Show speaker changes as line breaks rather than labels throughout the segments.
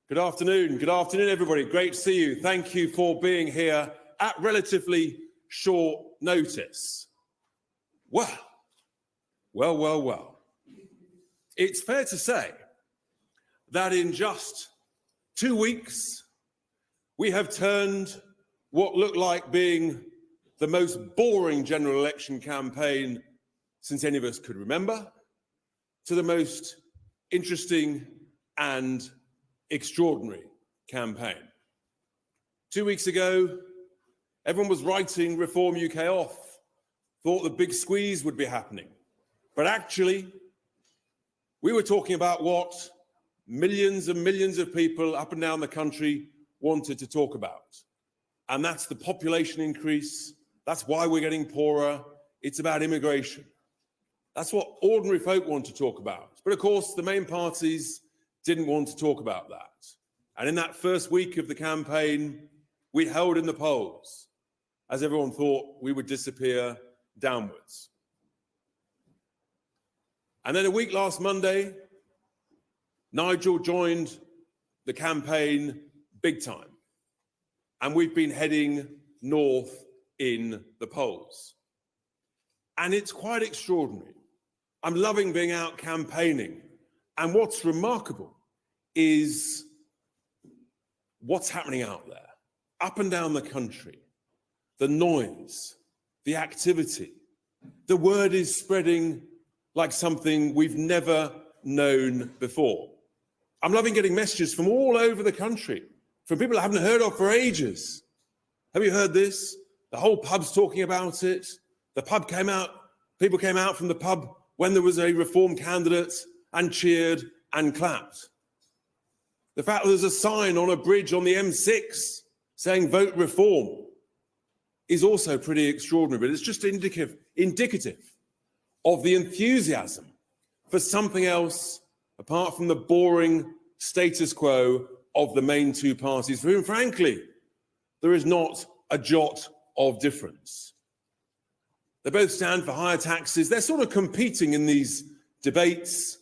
Good afternoon, everybody. Great to see you. Thank you for being here at relatively short notice. Well. It's fair to say that in just 2 weeks, we have turned what looked like being the most boring general election campaign since any of us could remember to the most interesting and extraordinary campaign. 2 weeks ago, everyone was writing Reform UK off, thought the big squeeze would be happening. But actually, we were talking about what millions and millions of people up and down the country wanted to talk about. And that's the population increase. That's why we're getting poorer. It's about immigration. That's what ordinary folk want to talk about. But of course, the main parties didn't want to talk about that. And in that first week of the campaign, we held in the polls as everyone thought we would disappear downwards. And then a week last Monday, Nigel joined the campaign big time. And we've been heading north in the polls. And it's quite extraordinary. I'm loving being out campaigning. And what's remarkable is what's happening out there, up and down the country, the noise, the activity. The word is spreading like something we've never known before. I'm loving getting messages from all over the country, from people I haven't heard of for ages. Have you heard this? The whole pub's talking about it. The pub came out, people came out from the pub when there was a Reform candidate and cheered and clapped. The fact that there's a sign on a bridge on the M6 saying vote Reform is also pretty extraordinary, but it's just indicative of the enthusiasm for something else apart from the boring status quo of the main two parties, for whom, frankly, there is not a jot of difference. They both stand for higher taxes. They're sort of competing in these debates.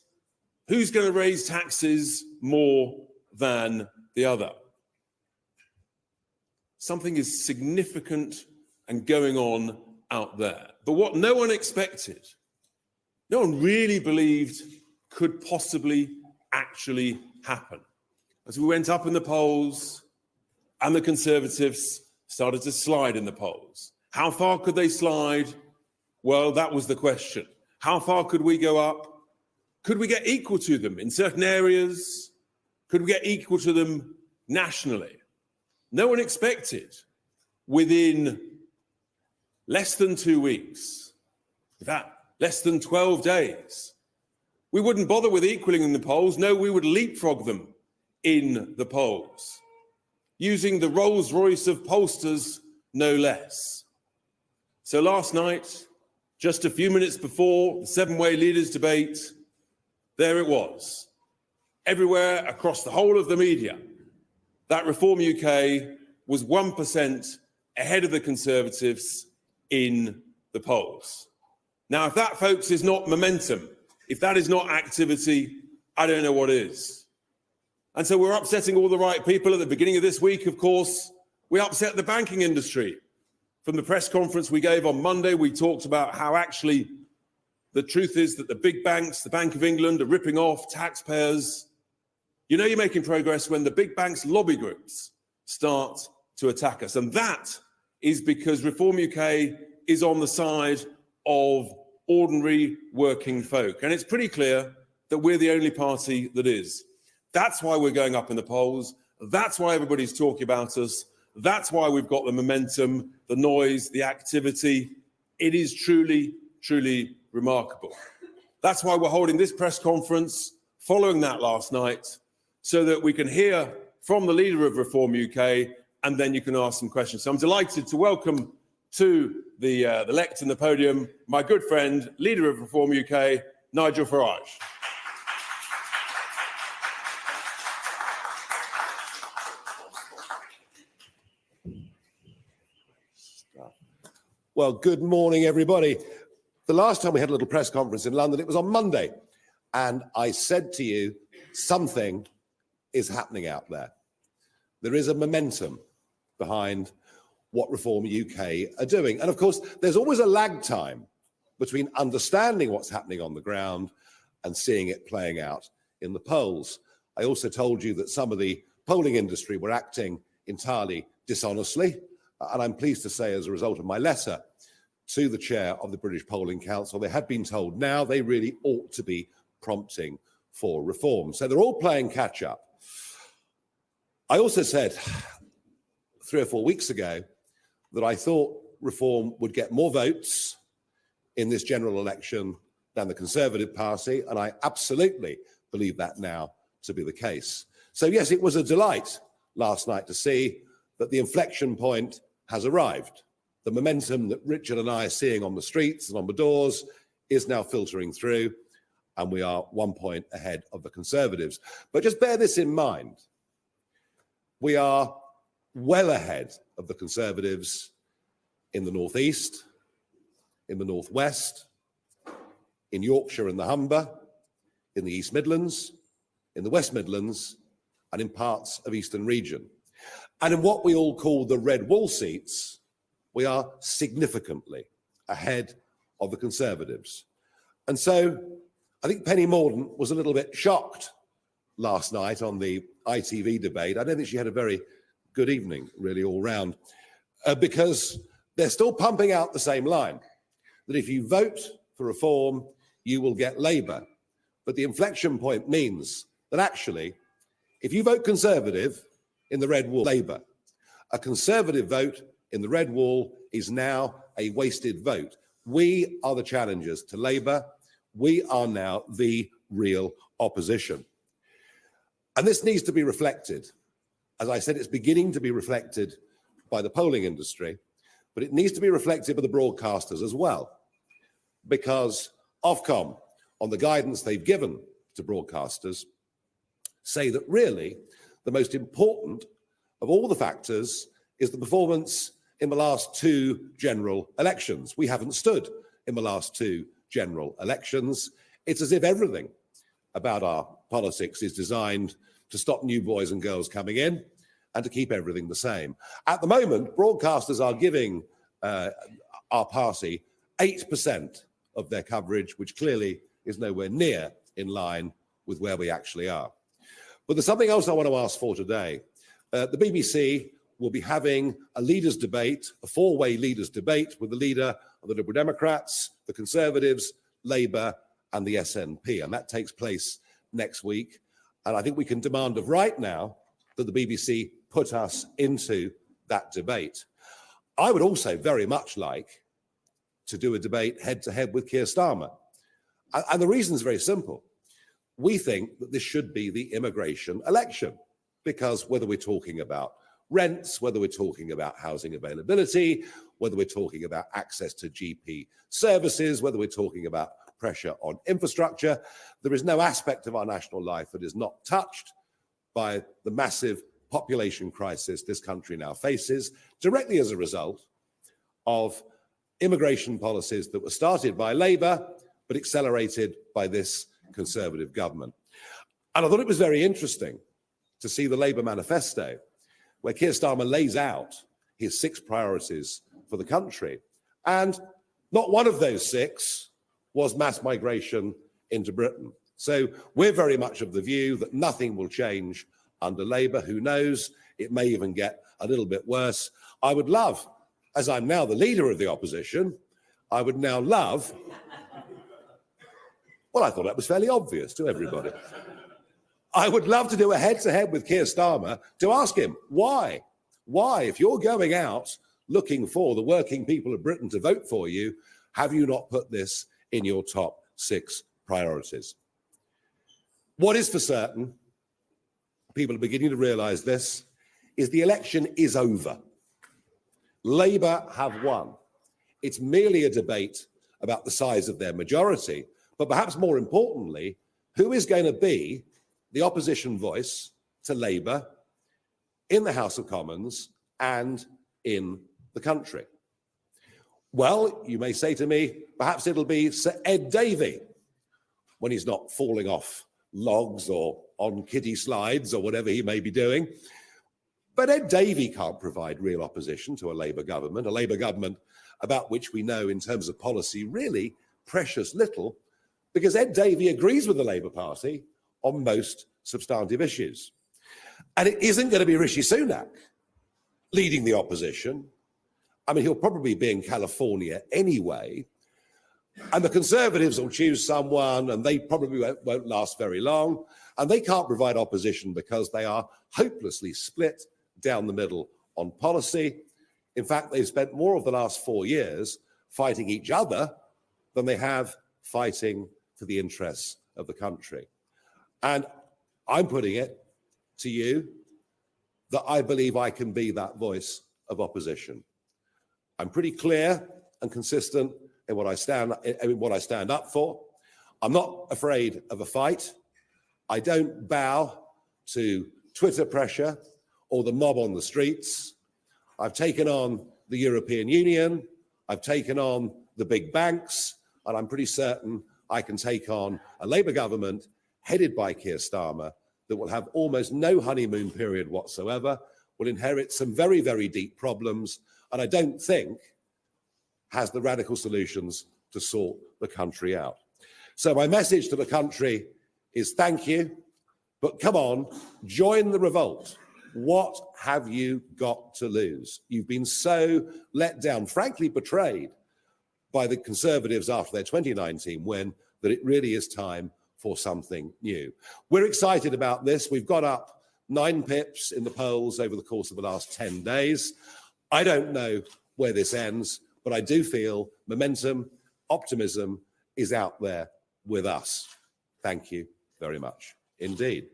Who's going to raise taxes more than the other? Something is significant and going on out there. But what no one expected, no one really believed could possibly actually happen. As we went up in the polls and the Conservatives started to slide in the polls. How far could they slide? Well, that was the question. How far could we go up? Could we get equal to them in certain areas? Could we get equal to them nationally? No one expected within less than 2 weeks, in fact, less than 12 days, we wouldn't bother with equaling in the polls. No, we would leapfrog them in the polls, using the Rolls Royce of pollsters, no less. So last night, just a few minutes before the seven-way leaders debate, there it was. Everywhere across the whole of the media, that Reform UK was 1% ahead of the Conservatives in the polls. Now, if that, folks, is not momentum, if that is not activity, I don't know what is. And so we're upsetting all the right people. At the beginning of this week, of course, we upset the banking industry. From the press conference we gave on Monday, we talked about how actually the truth is that the big banks, the Bank of England, are ripping off taxpayers. You know you're making progress when the big banks' lobby groups start to attack us. And that is because Reform UK is on the side of ordinary working folk. And it's pretty clear that we're the only party that is. That's why we're going up in the polls. That's why everybody's talking about us. That's why we've got the momentum, the noise, the activity. It is truly, truly remarkable. That's why we're holding this press conference following that last night, so that we can hear from the leader of Reform UK, and then you can ask some questions. So I'm delighted to welcome to the lect and the podium my good friend, leader of Reform UK, Nigel Farage.
Well, good morning, everybody. The last time we had a little press conference in London, it was on Monday. And I said to you something is happening out there. There is a momentum behind what Reform UK are doing. And of course, there's always a lag time between understanding what's happening on the ground and seeing it playing out in the polls. I also told you that some of the polling industry were acting entirely dishonestly. And I'm pleased to say, as a result of my letter to the chair of the British Polling Council, they have been told now they really ought to be prompting for reform. So they're all playing catch up. I also said 3 or 4 weeks ago that I thought Reform would get more votes in this general election than the Conservative Party, and I absolutely believe that now to be the case. So yes, it was a delight last night to see that the inflection point has arrived. The momentum that Richard and I are seeing on the streets and on the doors is now filtering through, and we are 1 point ahead of the Conservatives. But just bear this in mind. We are well ahead of the Conservatives in the North East, in the North West, in Yorkshire and the Humber, in the East Midlands, in the West Midlands, and in parts of Eastern Region. And in what we all call the red wall seats, we are significantly ahead of the Conservatives. And so I think Penny Mordaunt was a little bit shocked last night on the ITV debate. I don't think she had a very good evening, really, all round, because they're still pumping out the same line, that if you vote for Reform, you will get Labour. But the inflection point means that actually, if you vote Conservative in the red wall, Labour, a Conservative vote in the red wall is now a wasted vote. We are the challengers to Labour. We are now the real opposition. And this needs to be reflected. As I said, it's beginning to be reflected by the polling industry, but it needs to be reflected by the broadcasters as well, because Ofcom, on the guidance they've given to broadcasters, say that really the most important of all the factors is the performance in the last 2 general elections. We haven't stood in the last 2 general elections. It's as if everything about our politics is designed to stop new boys and girls coming in and to keep everything the same. At the moment, broadcasters are giving our party 8% of their coverage, which clearly is nowhere near in line with where we actually are. But there's something else I want to ask for today. The BBC will be having a leaders' debate, a 4-way leaders' debate with the leader of the Liberal Democrats, the Conservatives, Labour and the SNP. And that takes place next week. And I think we can demand of right now that the BBC put us into that debate. I would also very much like to do a debate head-to-head with Keir Starmer. And the reason is very simple. We think that this should be the immigration election, because whether we're talking about rents, whether we're talking about housing availability, whether we're talking about access to GP services, whether we're talking about pressure on infrastructure, there is no aspect of our national life that is not touched by the massive population crisis this country now faces, directly as a result of immigration policies that were started by Labour, but accelerated by this Conservative government. And I thought it was very interesting to see the Labour manifesto, where Keir Starmer lays out his 6 priorities for the country. And not one of those 6 was mass migration into Britain. So we're very much of the view that nothing will change under Labour. Who knows? It may even get a little bit worse. I would love, as I'm now the leader of the opposition, I would now love, well, I thought that was fairly obvious to everybody. I would love to do a head-to-head with Keir Starmer to ask him, why? Why, if you're going out looking for the working people of Britain to vote for you, have you not put this in your top 6 priorities? What is for certain, people are beginning to realise this, is the election is over. Labour have won. It's merely a debate about the size of their majority, but perhaps more importantly, who is going to be the opposition voice to Labour in the House of Commons and in the country? Well, you may say to me, perhaps it'll be Sir Ed Davey when he's not falling off logs or on kiddie slides or whatever he may be doing. But Ed Davey can't provide real opposition to a Labour government about which we know in terms of policy really precious little, because Ed Davey agrees with the Labour Party on most substantive issues. And it isn't going to be Rishi Sunak leading the opposition. I mean, he'll probably be in California anyway. And the Conservatives will choose someone, and they probably won't last very long. And they can't provide opposition because they are hopelessly split down the middle on policy. In fact, they've spent more of the last 4 years fighting each other than they have fighting for the interests of the country. And I'm putting it to you that I believe I can be that voice of opposition. I'm pretty clear and consistent in what I stand up for. I'm not afraid of a fight. I don't bow to Twitter pressure or the mob on the streets. I've taken on the European Union. I've taken on the big banks, and I'm pretty certain I can take on a Labour government headed by Keir Starmer that will have almost no honeymoon period whatsoever, will inherit some very, very deep problems, and I don't think has the radical solutions to sort the country out. So my message to the country is thank you, but come on, join the revolt. What have you got to lose? You've been so let down, frankly betrayed by the Conservatives after their 2019 win, that it really is time for something new. We're excited about this. We've got up 9 pips in the polls over the course of the last 10 days. I don't know where this ends, but I do feel momentum, optimism is out there with us. Thank you very much indeed.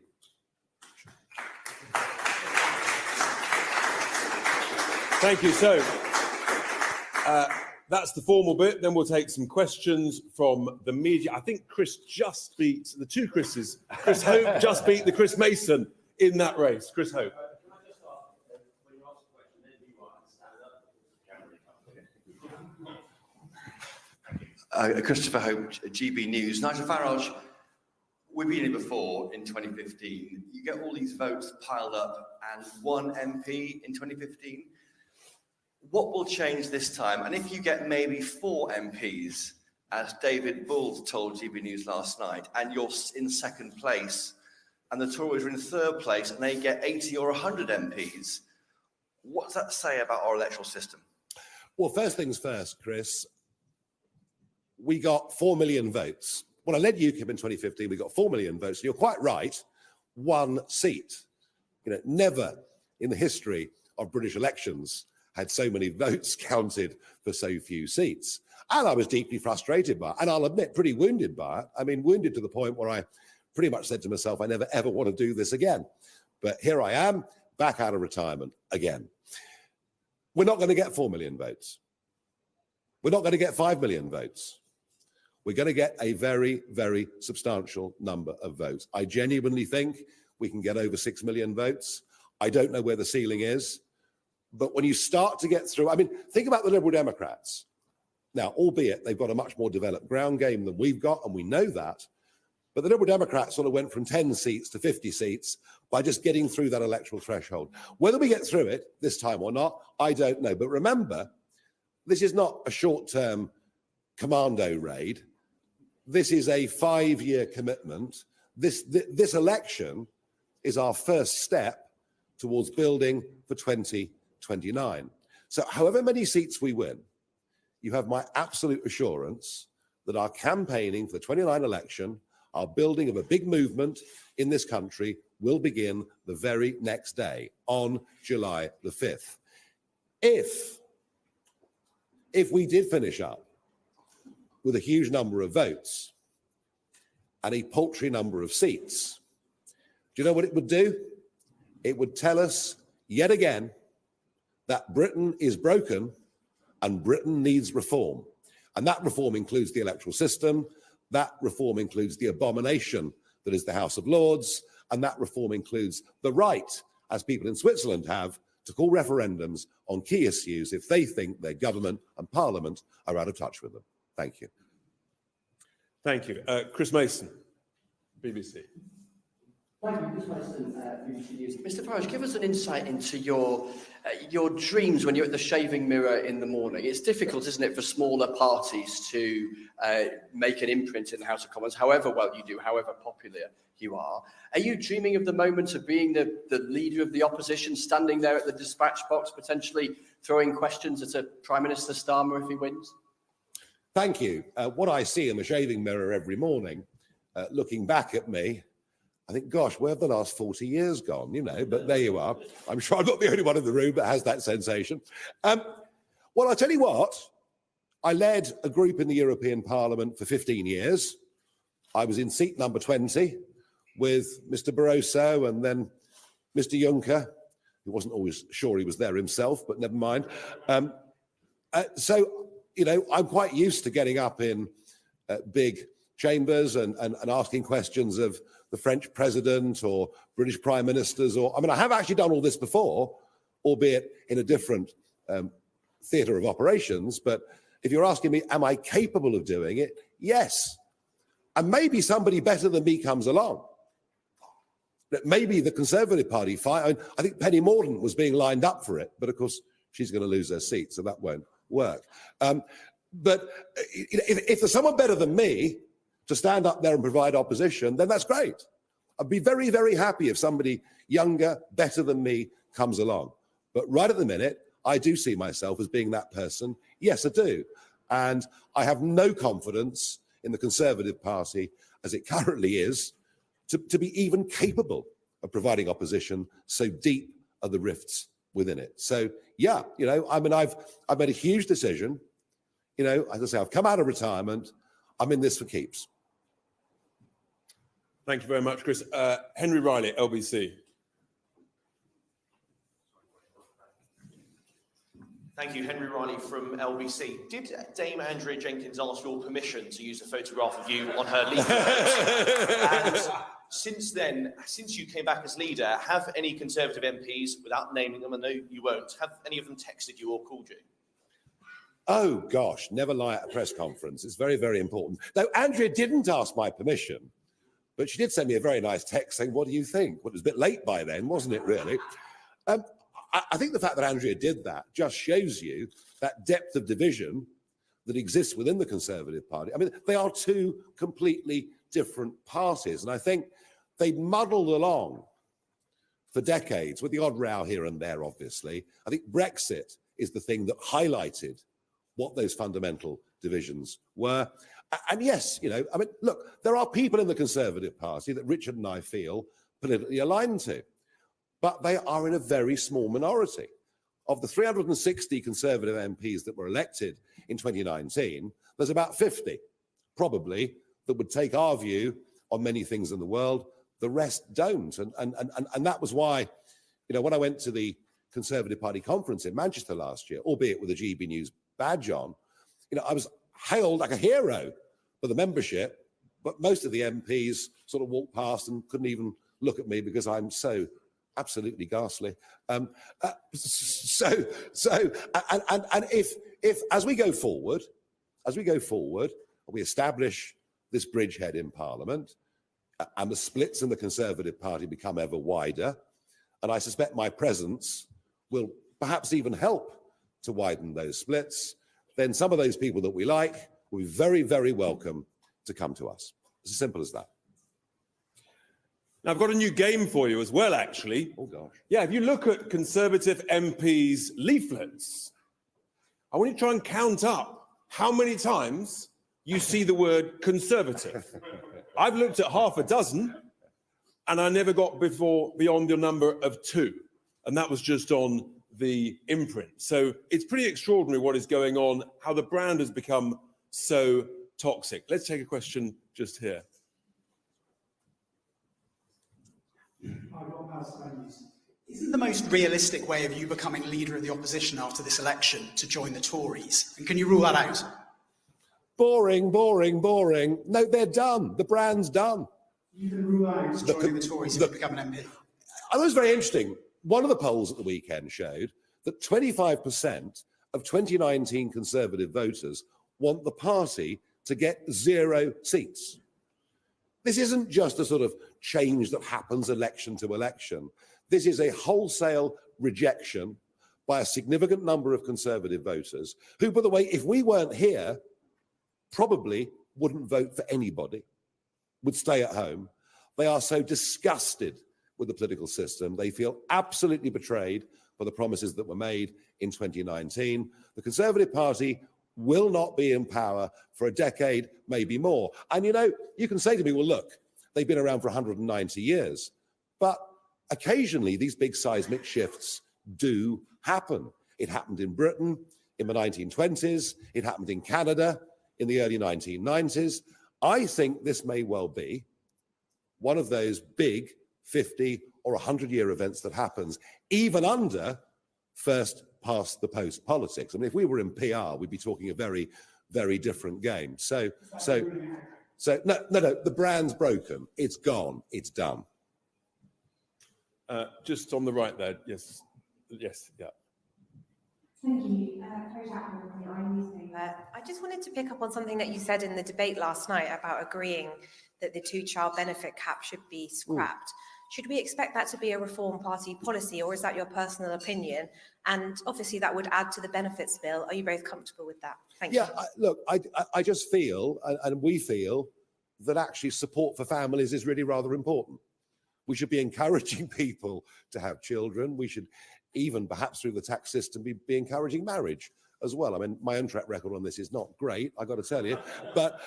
Thank you. So that's the formal bit. Then we'll take some questions from the media. I think Chris just beat the two Chris's. Chris Hope just beat the Chris Mason in that race. Chris Hope.
Can I just ask, when you ask a question, then you might stand up? Christopher Hope, GB News. Nigel Farage, we've been here before in 2015. You get all these votes piled up and 1 MP in 2015. What will change this time? And if you get maybe 4 MPs, as David Bull told GB News last night, and you're in second place, and the Tories are in third place, and they get 80 or 100 MPs, what does that say about our electoral system?
Well, first things first, Chris, we got 4 million votes. When I led UKIP in 2015, we got 4 million votes. You're quite right, 1 seat. You know, never in the history of British elections had so many votes counted for so few seats. And I was deeply frustrated by it, and I'll admit, pretty wounded by it. I mean, wounded to the point where I pretty much said to myself, I never, ever want to do this again. But here I am, back out of retirement again. We're not going to get 4 million votes. We're not going to get 5 million votes. We're going to get a very, very substantial number of votes. I genuinely think we can get over 6 million votes. I don't know where the ceiling is. But when you start to get through, I mean, think about the Liberal Democrats. Now, albeit they've got a much more developed ground game than we've got, and we know that. But the Liberal Democrats sort of went from 10 seats to 50 seats by just getting through that electoral threshold. Whether we get through it this time or not, I don't know. But remember, this is not a short-term commando raid. This is a 5-year commitment. This election is our first step towards building for 2029. So however many seats we win, you have my absolute assurance that our campaigning for the 29 election, our building of a big movement in this country will begin the very next day on July the 5th. If we did finish up with a huge number of votes and a paltry number of seats, do you know what it would do? It would tell us yet again that Britain is broken and Britain needs reform. And that reform includes the electoral system, that reform includes the abomination that is the House of Lords, and that reform includes the right, as people in Switzerland have, to call referendums on key issues if they think their government and parliament are out of touch with them. Thank you.
Thank you. Chris Mason. BBC.
Thank you, Chris Mason, BBC News.
Mr. Farage, give us an insight into your dreams when you're at the shaving mirror in the morning. It's difficult, isn't it, for smaller parties to make an imprint in the House of Commons, however well you do, however popular you are. Are you dreaming of the moment of being the leader of the opposition, standing there at the dispatch box, potentially throwing questions at a Prime Minister Starmer if he wins?
Thank you. What I see in the shaving mirror every morning, looking back at me, I think, gosh, where have the last 40 years gone? You know, but there you are. I'm sure I'm not the only one in the room that has that sensation. Well, I'll tell you what, I led a group in the European Parliament for 15 years. I was in seat number 20 with Mr. Barroso and then Mr. Juncker, who wasn't always sure he was there himself, but never mind. So, you know, I'm quite used to getting up in big chambers and asking questions of the French president or British prime ministers, or, I mean, I have actually done all this before, albeit in a different theatre of operations. But if you're asking me, am I capable of doing it? Yes. And maybe somebody better than me comes along. Maybe the Conservative Party fight. I think Penny Mordaunt was being lined up for it, but of course she's going to lose her seat, so that won't work. But if there's someone better than me to stand up there and provide opposition, then that's great. I'd be very, very happy if somebody younger, better than me comes along. But right at the minute, I do see myself as being that person. Yes, I do. And I have no confidence in the Conservative Party as it currently is to be even capable of providing opposition, so deep are the rifts within it. So, yeah, you know, I mean, I've made a huge decision. You know, as I say, I've come out of retirement. I'm in this for keeps.
Thank you very much, Chris. Henry Riley, LBC.
Thank you, Henry Riley from LBC. Did Dame Andrea Jenkins ask your permission to use a photograph of you on her leaflet? And since then, since you came back as leader, have any Conservative MPs, without naming them, and no, you won't, have any of them texted you or called you?
Oh, gosh, never lie at a press conference. It's very, very important. Though Andrea didn't ask my permission, but she did send me a very nice text saying, what do you think? Well, it was a bit late by then, wasn't it, really? I think the fact that Andrea did that just shows you that depth of division that exists within the Conservative Party. I mean, they are two completely different parties, and I think they muddled along for decades with the odd row here and there, obviously. I think Brexit is the thing that highlighted what those fundamental divisions were. And yes, you know, I mean, look, there are people in the Conservative Party that Richard and I feel politically aligned to, but they are in a very small minority. Of the 360 Conservative MPs that were elected in 2019, there's about 50, probably, that would take our view on many things in the world. The rest don't. And that was why, you know, when I went to the Conservative Party conference in Manchester last year, albeit with a GB News badge on, you know, I was hailed like a hero for the membership, but most of the MPs sort of walked past and couldn't even look at me because I'm so absolutely ghastly. And if as we go forward, we establish this bridgehead in Parliament, and the splits in the Conservative Party become ever wider, and I suspect my presence will perhaps even help to widen those splits, then some of those people that we like will be very, very welcome to come to us. It's as simple as that.
Now, I've got a new game for you as well, actually.
Oh, gosh.
Yeah, if you look at Conservative MPs' leaflets, I want you to try and count up how many times you see the word Conservative. I've looked at half a dozen, and I never got beyond the number of 2. And that was just on the imprint. So it's pretty extraordinary what is going on, how the brand has become so toxic. Let's take a question just here.
Isn't the most realistic way of you becoming leader of the opposition after this election to join the Tories? And can you rule that out?
Boring, boring, boring. No, they're done. The brand's done.
You can rule out joining the Tories if you become an MP.
That was very interesting. One of the polls at the weekend showed that 25% of 2019 Conservative voters want the party to get 0 seats. This isn't just a sort of change that happens election to election. This is a wholesale rejection by a significant number of Conservative voters who, by the way, if we weren't here, probably wouldn't vote for anybody, would stay at home. They are so disgusted with the political system. They feel absolutely betrayed by the promises that were made in 2019. The Conservative Party will not be in power for a decade, maybe more. And you know, you can say to me, well, look, they've been around for 190 years. But occasionally these big seismic shifts do happen. It happened in Britain in the 1920s. It happened in Canada in the early 1990s. I think this may well be one of those big 50 or 100-year events that happens, even under first past the post politics. I mean, if we were in PR, we'd be talking a very, very different game. No, the brand's broken. It's gone. It's done.
Just on the right there, yes, yeah.
Thank you. I just wanted to pick up on something that you said in the debate last night about agreeing that the two-child benefit cap should be scrapped. Should we expect that to be a Reform Party policy, or is that your personal opinion? And obviously that would add to the benefits bill. Are you both comfortable with that? Thank you.
Look, I just feel, and we feel, that actually support for families is really rather important. We should be encouraging people to have children. We should even, perhaps through the tax system, be encouraging marriage as well. I mean, my own track record on this is not great, I've got to tell you. But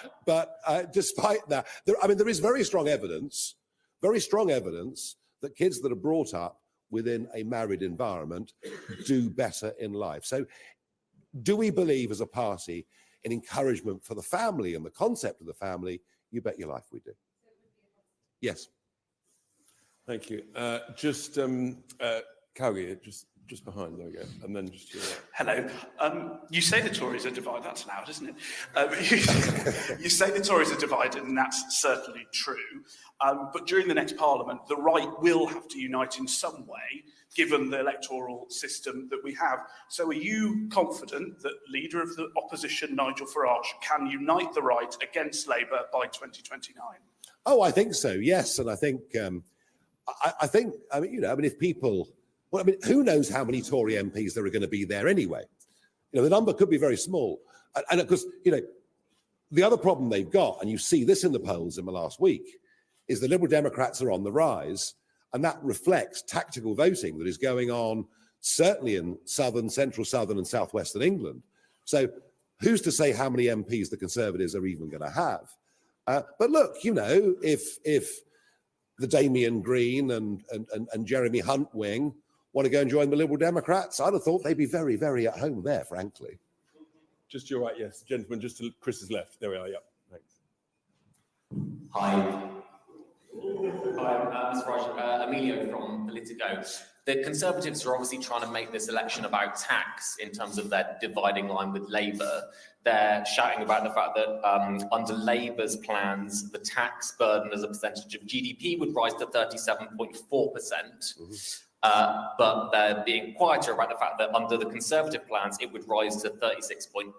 despite that, there is very strong evidence that kids that are brought up within a married environment do better in life. So do we believe as a party in encouragement for the family and the concept of the family? You bet your life we do. Yes.
Thank you. Calgary, just behind, there we go. And then just here.
Hello. You say the Tories are divided, that's loud, isn't it? You say the Tories are divided, and that's certainly true. But during the next Parliament, the right will have to unite in some way, given the electoral system that we have. So are you confident that Leader of the Opposition, Nigel Farage, can unite the right against Labour by 2029?
Oh, I think so, yes. And I think, if people... Well, I mean, who knows how many Tory MPs there are going to be there anyway? You know, the number could be very small. And of course, you know, the other problem they've got, and you see this in the polls in the last week, is the Liberal Democrats are on the rise, and that reflects tactical voting that is going on certainly in southern, central southern and southwestern England. So who's to say how many MPs the Conservatives are even going to have? But look, you know, if the Damien Green and Jeremy Hunt wing want to go and join the Liberal Democrats, I'd have thought they'd be very, very at home there, frankly.
Just your right, yes. Gentlemen, just to Chris's left. There we are, yeah. Thanks.
Hi. Hi, Mr. Farage. Emilio from Politico. The Conservatives are obviously trying to make this election about tax in terms of their dividing line with Labour. They're shouting about the fact that under Labour's plans, the tax burden as a percentage of GDP would rise to 37.4%. But they're being quieter about the fact that under the Conservative plans, it would rise to 36.8%,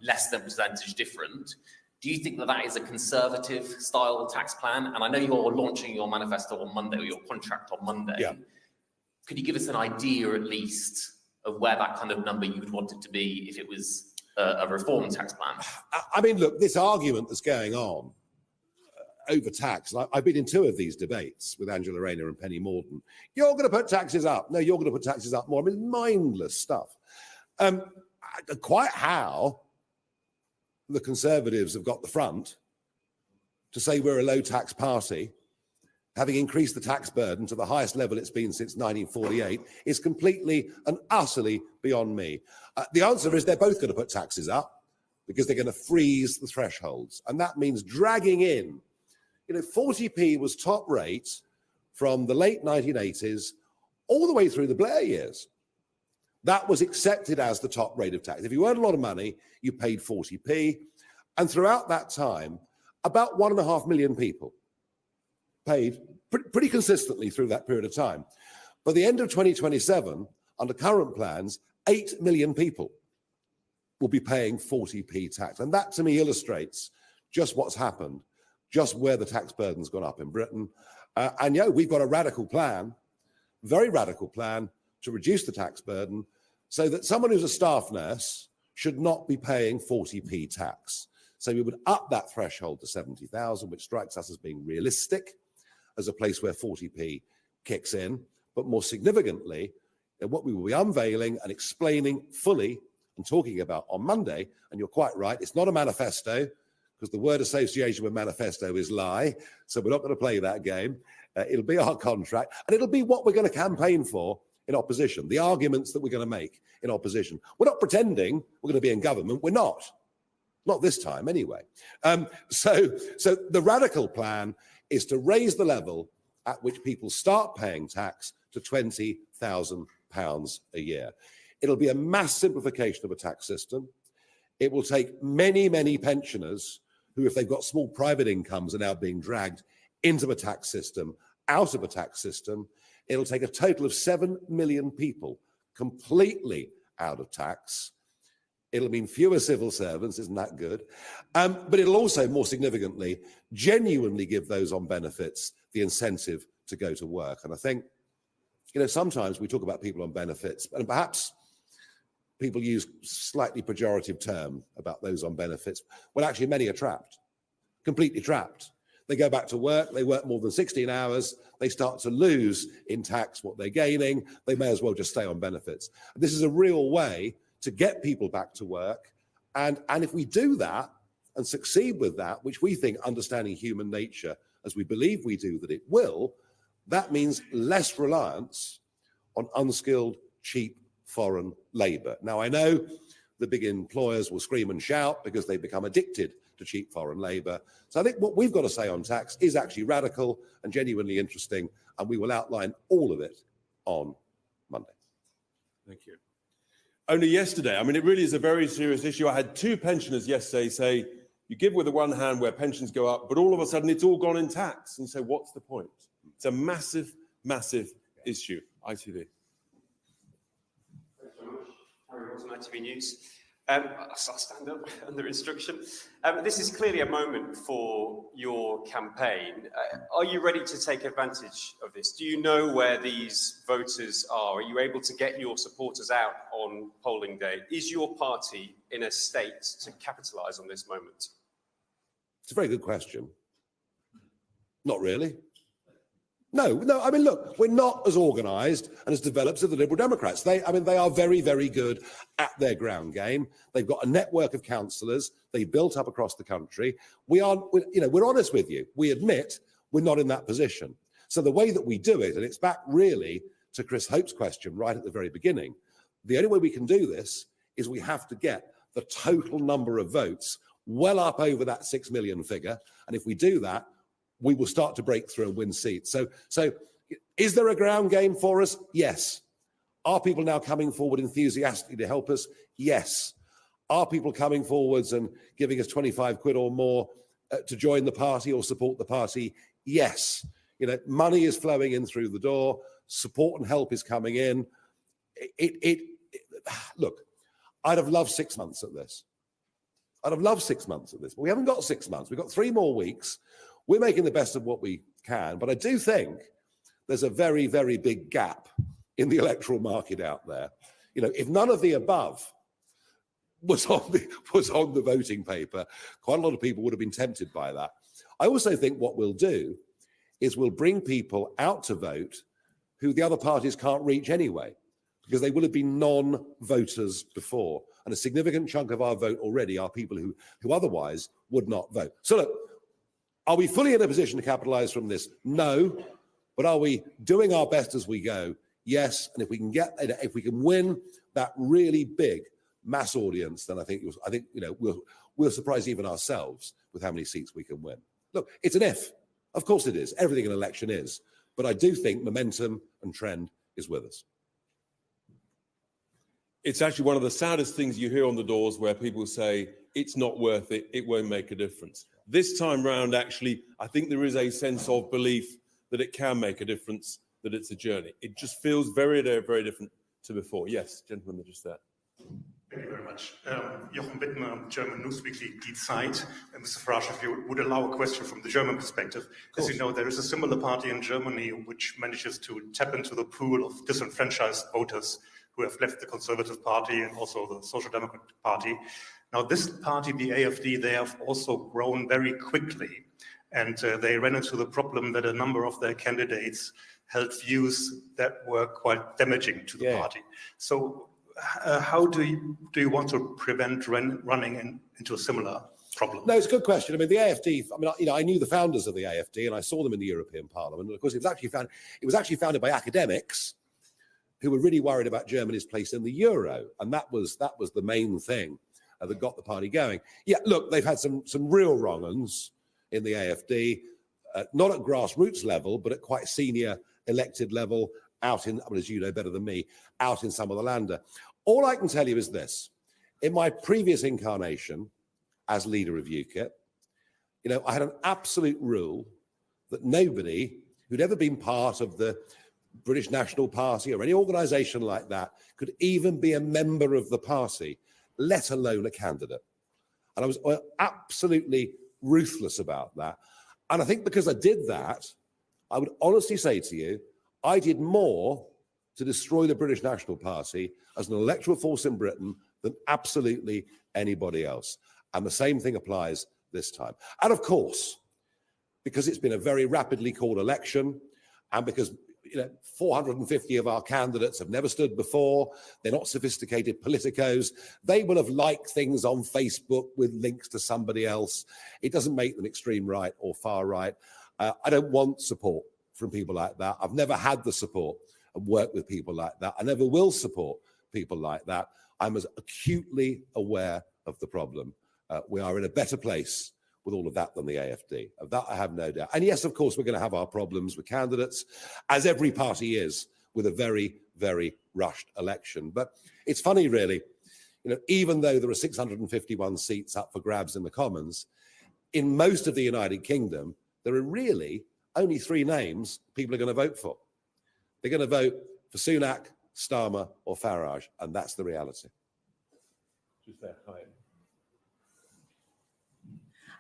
less than percentage different. Do you think that that is a Conservative style tax plan? And I know you're launching your manifesto on Monday, or your contract on Monday.
Yeah.
Could you give us an idea at least of where that kind of number you would want it to be if it was a reform tax plan?
I mean, look, this argument that's going on over tax, I've been in two of these debates with Angela Rayner and Penny Mordaunt. You're going to put taxes up. No, you're going to put taxes up more. I mean, mindless stuff. Quite how the Conservatives have got the front to say we're a low tax party, having increased the tax burden to the highest level it's been since 1948, is completely and utterly beyond me. The answer is they're both going to put taxes up because they're going to freeze the thresholds. And that means dragging in, you know, 40p was top rate from the late 1980s all the way through the Blair years. That was accepted as the top rate of tax. If you earned a lot of money, you paid 40p. And throughout that time, about 1.5 million people paid pretty consistently through that period of time. By the end of 2027, under current plans, 8 million people will be paying 40p tax. And that, to me, illustrates just what's happened just where the tax burden's gone up in Britain. And we've got a radical plan, very radical plan, to reduce the tax burden so that someone who's a staff nurse should not be paying 40p tax. So we would up that threshold to 70,000, which strikes us as being realistic, as a place where 40p kicks in. But more significantly, what we will be unveiling and explaining fully and talking about on Monday, and you're quite right, it's not a manifesto, because the word association with manifesto is lie, so we're not going to play that game. It'll be our contract, and it'll be what we're going to campaign for in opposition, the arguments that we're going to make in opposition. We're not pretending we're going to be in government. We're not this time anyway. So the radical plan is to raise the level at which people start paying tax to £20,000 a year. It'll be a mass simplification of a tax system. It will take many, many pensioners who, if they've got small private incomes, are now being dragged into a tax system, out of a tax system. It'll take a total of 7 million people completely out of tax. It'll mean fewer civil servants, isn't that good? But it'll also, more significantly, genuinely give those on benefits the incentive to go to work. And I think, sometimes we talk about people on benefits, and perhaps people use slightly pejorative term about those on benefits, when actually many are trapped, completely trapped. They go back to work, they work more than 16 hours, they start to lose in tax what they're gaining, they may as well just stay on benefits. This is a real way to get people back to work. And if we do that and succeed with that, which we think, understanding human nature, as we believe we do that it will, that means less reliance on unskilled, cheap foreign labour. Now, I know the big employers will scream and shout because they become addicted to cheap foreign labour. So I think what we've got to say on tax is actually radical and genuinely interesting, and we will outline all of it on Monday.
Thank you. Only yesterday, it really is a very serious issue. I had 2 pensioners yesterday say, you give with the one hand where pensions go up, but all of a sudden it's all gone in tax. And so what's the point? It's a massive, massive issue. ITV.
Thanks very much. Harry Watson, ITV News. I'll stand up under instruction. This is clearly a moment for your campaign. Are you ready to take advantage of this? Do you know where these voters are? Are you able to get your supporters out on polling day? Is your party in a state to capitalise on this moment?
It's a very good question. Not really. No, look, we're not as organised and as developed as the Liberal Democrats. They are very, very good at their ground game. They've got a network of councillors they built up across the country. We're honest with you. We admit we're not in that position. So the way that we do it, and it's back really to Chris Hope's question right at the very beginning, the only way we can do this is we have to get the total number of votes well up over that 6 million figure. And if we do that, we will start to break through and win seats. So is there a ground game for us? Yes. Are people now coming forward enthusiastically to help us? Yes. Are people coming forwards and giving us 25 quid or more to join the party or support the party? Yes. Money is flowing in through the door. Support and help is coming in. Look, I'd have loved 6 months at this. I'd have loved 6 months at this, but we haven't got 6 months. We've got 3 more weeks. We're making the best of what we can, but I do think there's a very, very big gap in the electoral market out there. If none of the above was on the voting paper, quite a lot of people would have been tempted by that. I also think what we'll do is we'll bring people out to vote who the other parties can't reach anyway, because they will have been non-voters before. And a significant chunk of our vote already are people who otherwise would not vote. So look, are we fully in a position to capitalise from this? No. But are we doing our best as we go? Yes. And if we can win that really big mass audience, then I think we'll surprise even ourselves with how many seats we can win. Look, it's an if. Of course it is. Everything in an election is. But I do think momentum and trend is with us.
It's actually one of the saddest things you hear on the doors, where people say, it's not worth it, it won't make a difference. This time round, actually, I think there is a sense of belief that it can make a difference, that it's a journey. It just feels very, very different to before. Yes, gentlemen, just there.
Thank you very much. Jochen Bittner, German news weekly Die Zeit. Mr. Farage, if you would allow a question from the German perspective. As you know, there is a similar party in Germany which manages to tap into the pool of disenfranchised voters who have left the Conservative Party and also the Social Democratic Party. Now, this party, the AfD, they have also grown very quickly. And they ran into the problem that a number of their candidates held views that were quite damaging to the party. So how do you want to prevent running into a similar problem?
No, it's a good question. I mean, the AfD, I knew the founders of the AfD and I saw them in the European Parliament. And of course, it was actually founded by academics who were really worried about Germany's place in the euro. And that was the main thing that got the party going. Yeah, look, they've had some real wrong-uns in the AfD, not at grassroots level, but at quite senior elected level out in, as you know better than me, out in some of the land. All I can tell you is this. In my previous incarnation as leader of UKIP, I had an absolute rule that nobody who'd ever been part of the British National Party or any organisation like that could even be a member of the party, let alone a candidate. And I was absolutely ruthless about that. And I think because I did that, I would honestly say to you, I did more to destroy the British National Party as an electoral force in Britain than absolutely anybody else. And the same thing applies this time. And of course, because it's been a very rapidly called election, and because 450 of our candidates have never stood before, they're not sophisticated politicos, they will have liked things on Facebook with links to somebody else. It doesn't make them extreme right or far right. I don't want support from people like that. I've never had the support and worked with people like that. I never will support people like that. I'm as acutely aware of the problem. We are in a better place with all of that than the AfD. Of that, I have no doubt. And yes, of course, we're going to have our problems with candidates, as every party is, with a very, very rushed election. But it's funny, really, even though there are 651 seats up for grabs in the Commons, in most of the United Kingdom, there are really only 3 names people are going to vote for. They're going to vote for Sunak, Starmer, or Farage, and that's the reality.
Just there, hi.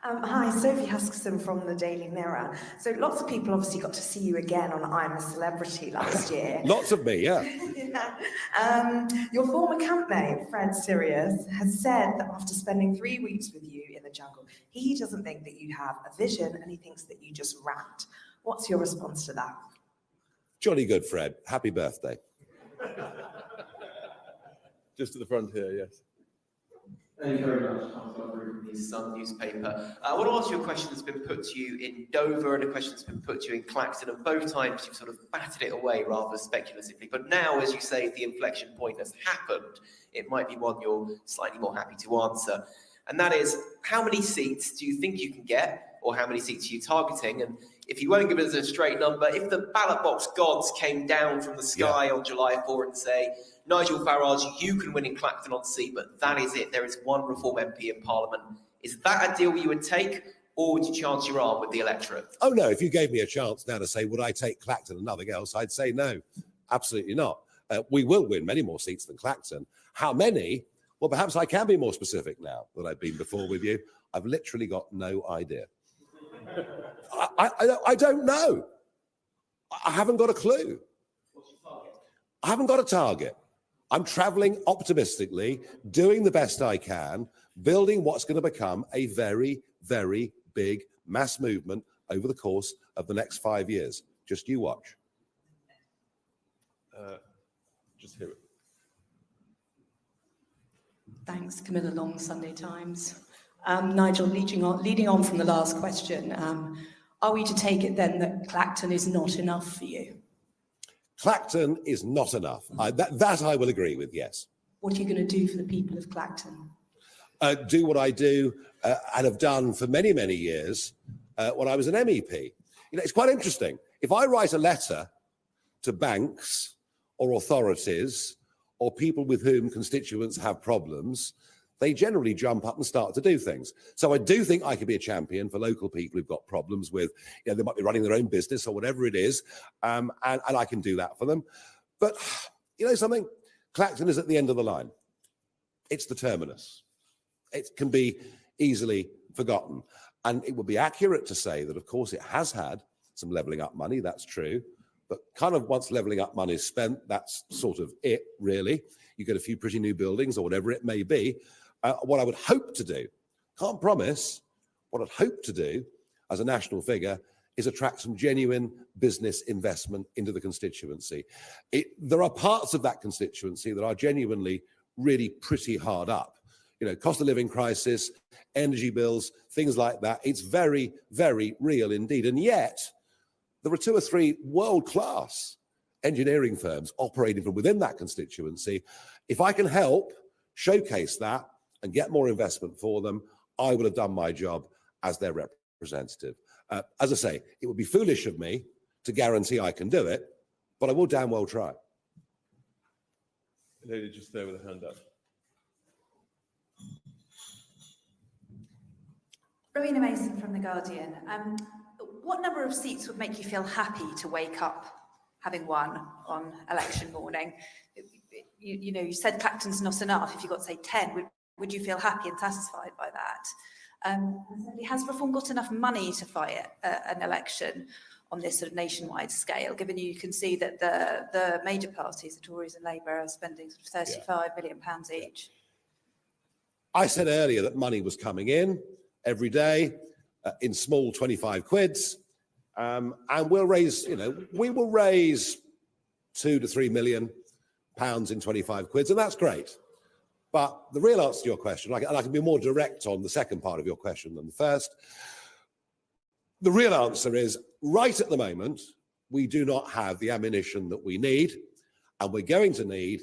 Hi, Sophie Huskisson from the Daily Mirror. So lots of people obviously got to see you again on I'm a Celebrity last year.
Lots of me, yeah.
Yeah. Your former campmate, Fred Sirius, has said that after spending 3 weeks with you in the jungle, he doesn't think that you have a vision and he thinks that you just rant. What's your response to that?
Jolly good, Fred. Happy birthday.
Just at the front here, yes.
Thank you very much.
The Sun newspaper. I want to ask you a question that's been put to you in Dover and a question that's been put to you in Clacton, and both times you've sort of batted it away rather speculatively. But now, as you say, the inflection point has happened. It might be one you're slightly more happy to answer. And that is, how many seats do you think you can get, or how many seats are you targeting? And if you won't give us a straight number, if the ballot box gods came down from the sky on July 4 and say, Nigel Farage, you can win in Clacton on seat, but that is it. There is one Reform MP in Parliament. Is that a deal you would take, or would you chance your arm with the electorate?
Oh, no. If you gave me a chance now to say, would I take Clacton and nothing else, I'd say no. Absolutely not. We will win many more seats than Clacton. How many? Well, perhaps I can be more specific now than I've been before with you. I've literally got no idea. I don't know. I haven't got a clue.
What's your target?
I haven't got a target. I'm traveling optimistically, doing the best I can, building what's going to become a very, very big mass movement over the course of the next 5 years. Just you watch.
Just hear it.
Thanks, Camilla Long, Sunday Times. Nigel, leading on from the last question, are we to take it then that Clacton is not enough for you?
Clacton is not enough. That I will agree with, yes.
What are you going to do for the people of Clacton?
Do what I do and have done for many, many years when I was an MEP. It's quite interesting. If I write a letter to banks or authorities or people with whom constituents have problems, they generally jump up and start to do things. So I do think I could be a champion for local people who've got problems with, they might be running their own business or whatever it is, and I can do that for them. But you know something? Clacton is at the end of the line. it's the terminus. It can be easily forgotten. And it would be accurate to say that, of course, it has had some levelling up money, that's true. But kind of once levelling up money is spent, that's sort of it, really. You get a few pretty new buildings or whatever it may be. What I would hope to do, can't promise, what I'd hope to do as a national figure is attract some genuine business investment into the constituency. There are parts of that constituency that are genuinely really pretty hard up. You know, cost of living crisis, energy bills, things like that. It's very, very real indeed. And yet, there are 2 or 3 world-class engineering firms operating from within that constituency. If I can help showcase that and get more investment for them, I will have done my job as their representative. As I say, it would be foolish of me to guarantee I can do it, but I will damn well try.
Lady just there with a hand up.
Rowena Mason from The Guardian. What number of seats would make you feel happy to wake up having won on election morning? You know, you said Clacton's not enough. If you got, say, 10, would you feel happy and satisfied by that? Has Reform got enough money to fight an election on this sort of nationwide scale, given you can see that the major parties, the Tories and Labour, are spending sort of £35 million each?
I said earlier that money was coming in every day in small 25 quids, and we'll raise, you know, we will raise £2 to £3 million in 25 quids, and that's great. But the real answer to your question, and I can be more direct on the second part of your question than the first, the real answer is, right at the moment, we do not have the ammunition that we need, and we're going to need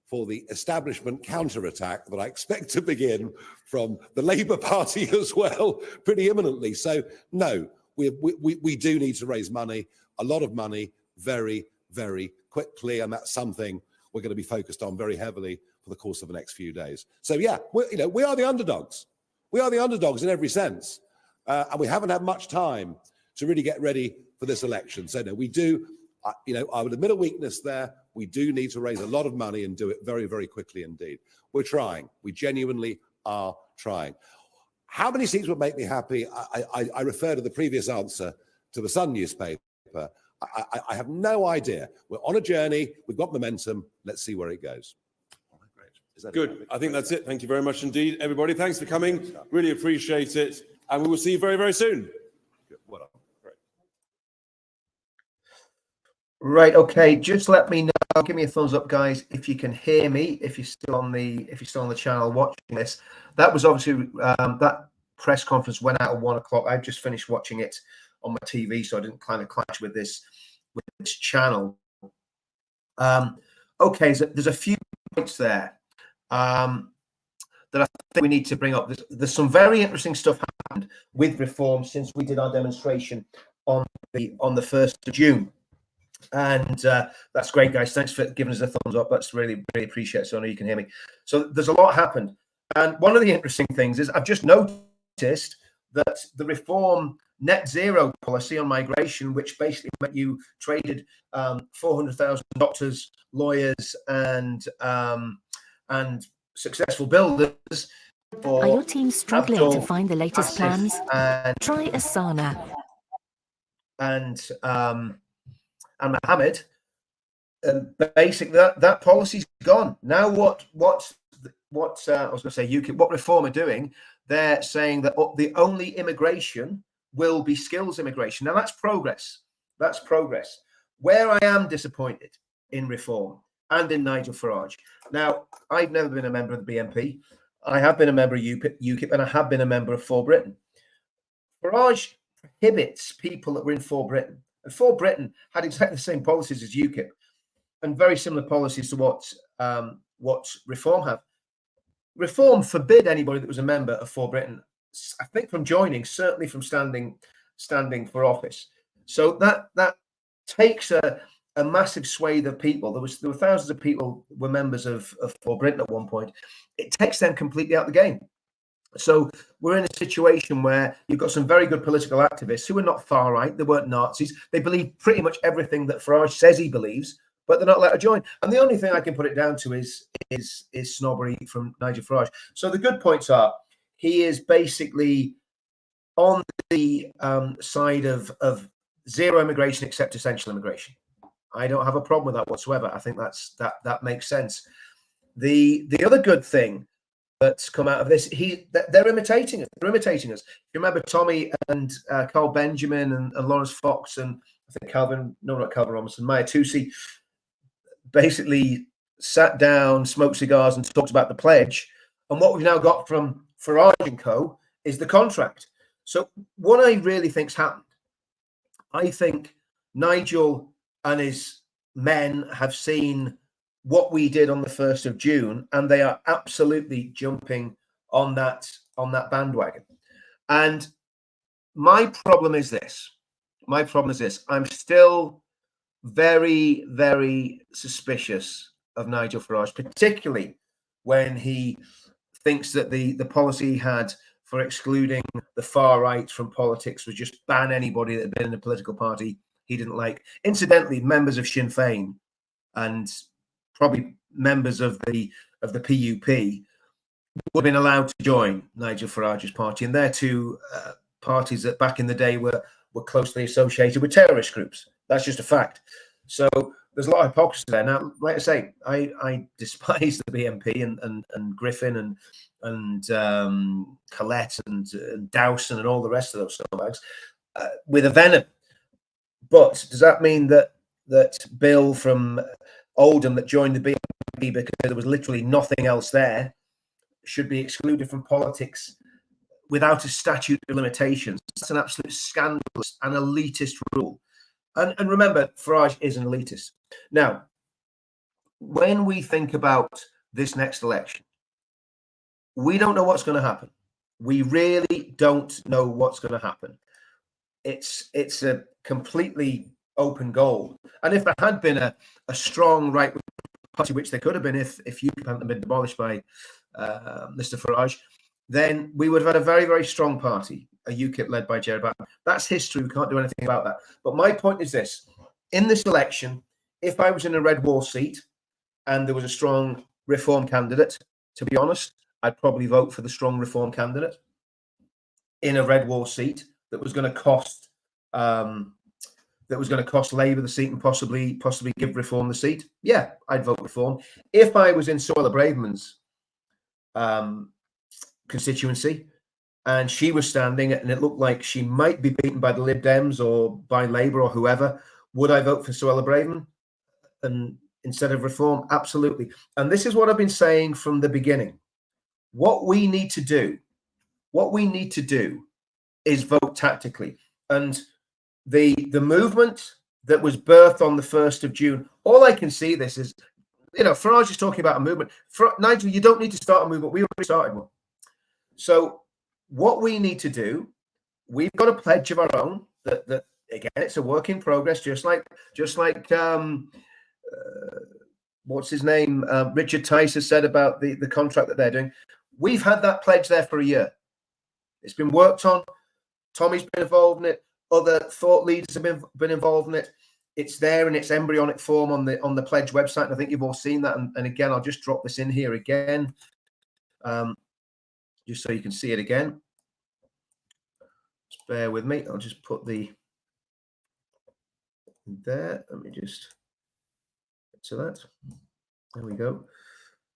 for the establishment counterattack that I expect to begin from the Labour Party as well, pretty imminently. So, no, we do need to raise money, a lot of money, very, very quickly, and that's something we're going to be focused on very heavily for the course of the next few days. So, yeah, we are the underdogs. We are the underdogs in every sense, and we haven't had much time to really get ready for this election. So, no, we do, I would admit a weakness there. We do need to raise a lot of money and do it very, very quickly indeed. We're trying. We genuinely are trying. How many seats would make me happy? I refer to the previous answer to the Sun newspaper. I have no idea. We're on a journey. We've got momentum. Let's see where it goes. All right, great. Is that
Good. I think that's it. Thank you very much indeed, everybody. Thanks for coming. Really appreciate it. And we will see you very, very soon.
Good. Well done. Great.
Right. Okay. Just let me know. Give me a thumbs up, guys, if you can hear me. If you're still on the channel watching this, that was obviously that press conference went out at 1 o'clock. I've just finished watching it on my TV, so I didn't kind of clash with this channel. Okay, so there's a few points there that I think we need to bring up. There's some very interesting stuff happened with Reform since we did our demonstration on the 1st of June. And that's great, guys. Thanks for giving us a thumbs up. That's really, really appreciate it. So I know you can hear me. So there's a lot happened. And one of the interesting things is I've just noticed that the Reform net zero policy on migration, which basically meant you traded 400,000 doctors, lawyers, and successful builders.
Are your team struggling to find the latest plans? Try Asana.
And Mohammed, basically that policy's gone. Now what I was going to say, UKIP, what Reform are doing, they're saying that the only immigration will be skills immigration. Now that's progress. That's progress. Where I am disappointed in Reform and in Nigel Farage. Now, I've never been a member of the BNP. I have been a member of UKIP, and I have been a member of For Britain. Farage prohibits people that were in For Britain. And For Britain had exactly the same policies as UKIP and very similar policies to what Reform have. Reform forbid anybody that was a member of For Britain, I think, from joining, certainly from standing for office. So that takes a massive swathe of people. There were thousands of people who were members of For Britain at one point. It takes them completely out of the game. So we're in a situation where you've got some very good political activists who are not far right. They weren't Nazis. They believe pretty much everything that Farage says he believes, but they're not allowed to join. And the only thing I can put it down to is snobbery from Nigel Farage. So the good points are he is basically on the side of zero immigration except essential immigration. I don't have a problem with that whatsoever. I think that makes sense. The other good thing that's come out of this, they're imitating us. They're imitating us. You remember Tommy and Carl Benjamin and Lawrence Fox and I think not Calvin Robinson, Maya Tusi, basically sat down, smoked cigars, and talked about the pledge. And what we've now got from Farage and Co. is the contract. So what I really think's happened, I think Nigel and his men have seen what we did on the 1st of June, and they are absolutely jumping on that bandwagon. And my problem is this. I'm still very, very suspicious of Nigel Farage, particularly when he thinks that the policy he had for excluding the far right from politics was just ban anybody that had been in a political party he didn't like. Incidentally, members of Sinn Féin and probably members of the PUP would have been allowed to join Nigel Farage's party, and they're two parties that back in the day were closely associated with terrorist groups. That's just a fact. So there's a lot of hypocrisy there. Now, like I say, I despise the BNP and Griffin and Collette and Dowson and all the rest of those scumbags with a venom. But does that mean that Bill from Oldham that joined the BNP because there was literally nothing else there should be excluded from politics without a statute of limitations? That's an absolute scandalous and elitist rule. And remember, Farage is an elitist. Now, when we think about this next election, we don't know what's going to happen. We really don't know what's going to happen. It's a completely open goal. And if there had been a strong right party, which there could have been if UKIP hadn't been demolished by Mr. Farage, then we would have had a very, very strong party, a UKIP led by Jerry Barton. That's history. We can't do anything about that. But my point is this. In this election, if I was in a red wall seat and there was a strong reform candidate, to be honest, I'd probably vote for the strong reform candidate in a red wall seat that was going to cost Labour the seat and possibly give Reform the seat. Yeah, I'd vote Reform. If I was in Suella Braverman's constituency and she was standing and it looked like she might be beaten by the Lib Dems or by Labour or whoever, would I vote for Suella Braverman and instead of Reform? Absolutely. And this is what I've been saying from the beginning. What we need to do is vote tactically. And the movement that was birthed on the 1st of June, all I can see this is, Farage is talking about a movement. Nigel, you don't need to start a movement. We already started one. So what we need to do, we've got a pledge of our own that again, it's a work in progress, just like what's his name? Richard Tice has said about the contract that they're doing. We've had that pledge there for a year. It's been worked on. Tommy's been involved in it. Other thought leaders have been involved in it. It's there in its embryonic form on the pledge website. And I think you've all seen that. And again, I'll just drop this in here again, just so you can see it again. Just bear with me. I'll just put the there. Let me just get to that. There we go.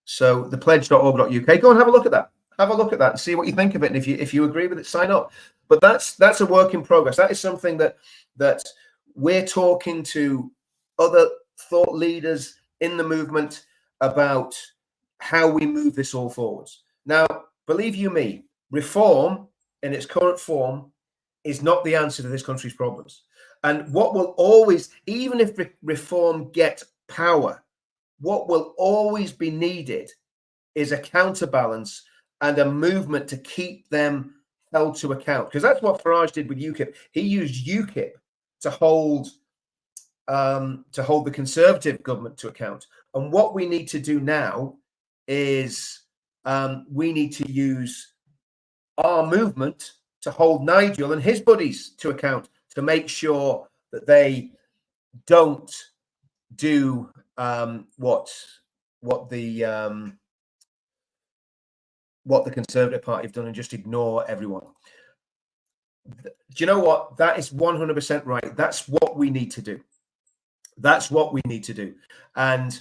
So the pledge.org.uk. Go and have a look at that. Have a look at that and see what you think of it. And if you agree with it, sign up. But that's a work in progress. That is something that we're talking to other thought leaders in the movement about how we move this all forwards. Now, believe you me, reform in its current form is not the answer to this country's problems. And what will always, even if reform gets power, what will always be needed is a counterbalance and a movement to keep them held to account. Because that's what Farage did with UKIP. He used UKIP to hold the Conservative government to account. And what we need to do now is we need to use our movement to hold Nigel and his buddies to account, to make sure that they don't do what the Conservative Party have done and just ignore everyone. Do you know what? That is 100% right. That's what we need to do. That's what we need to do. And,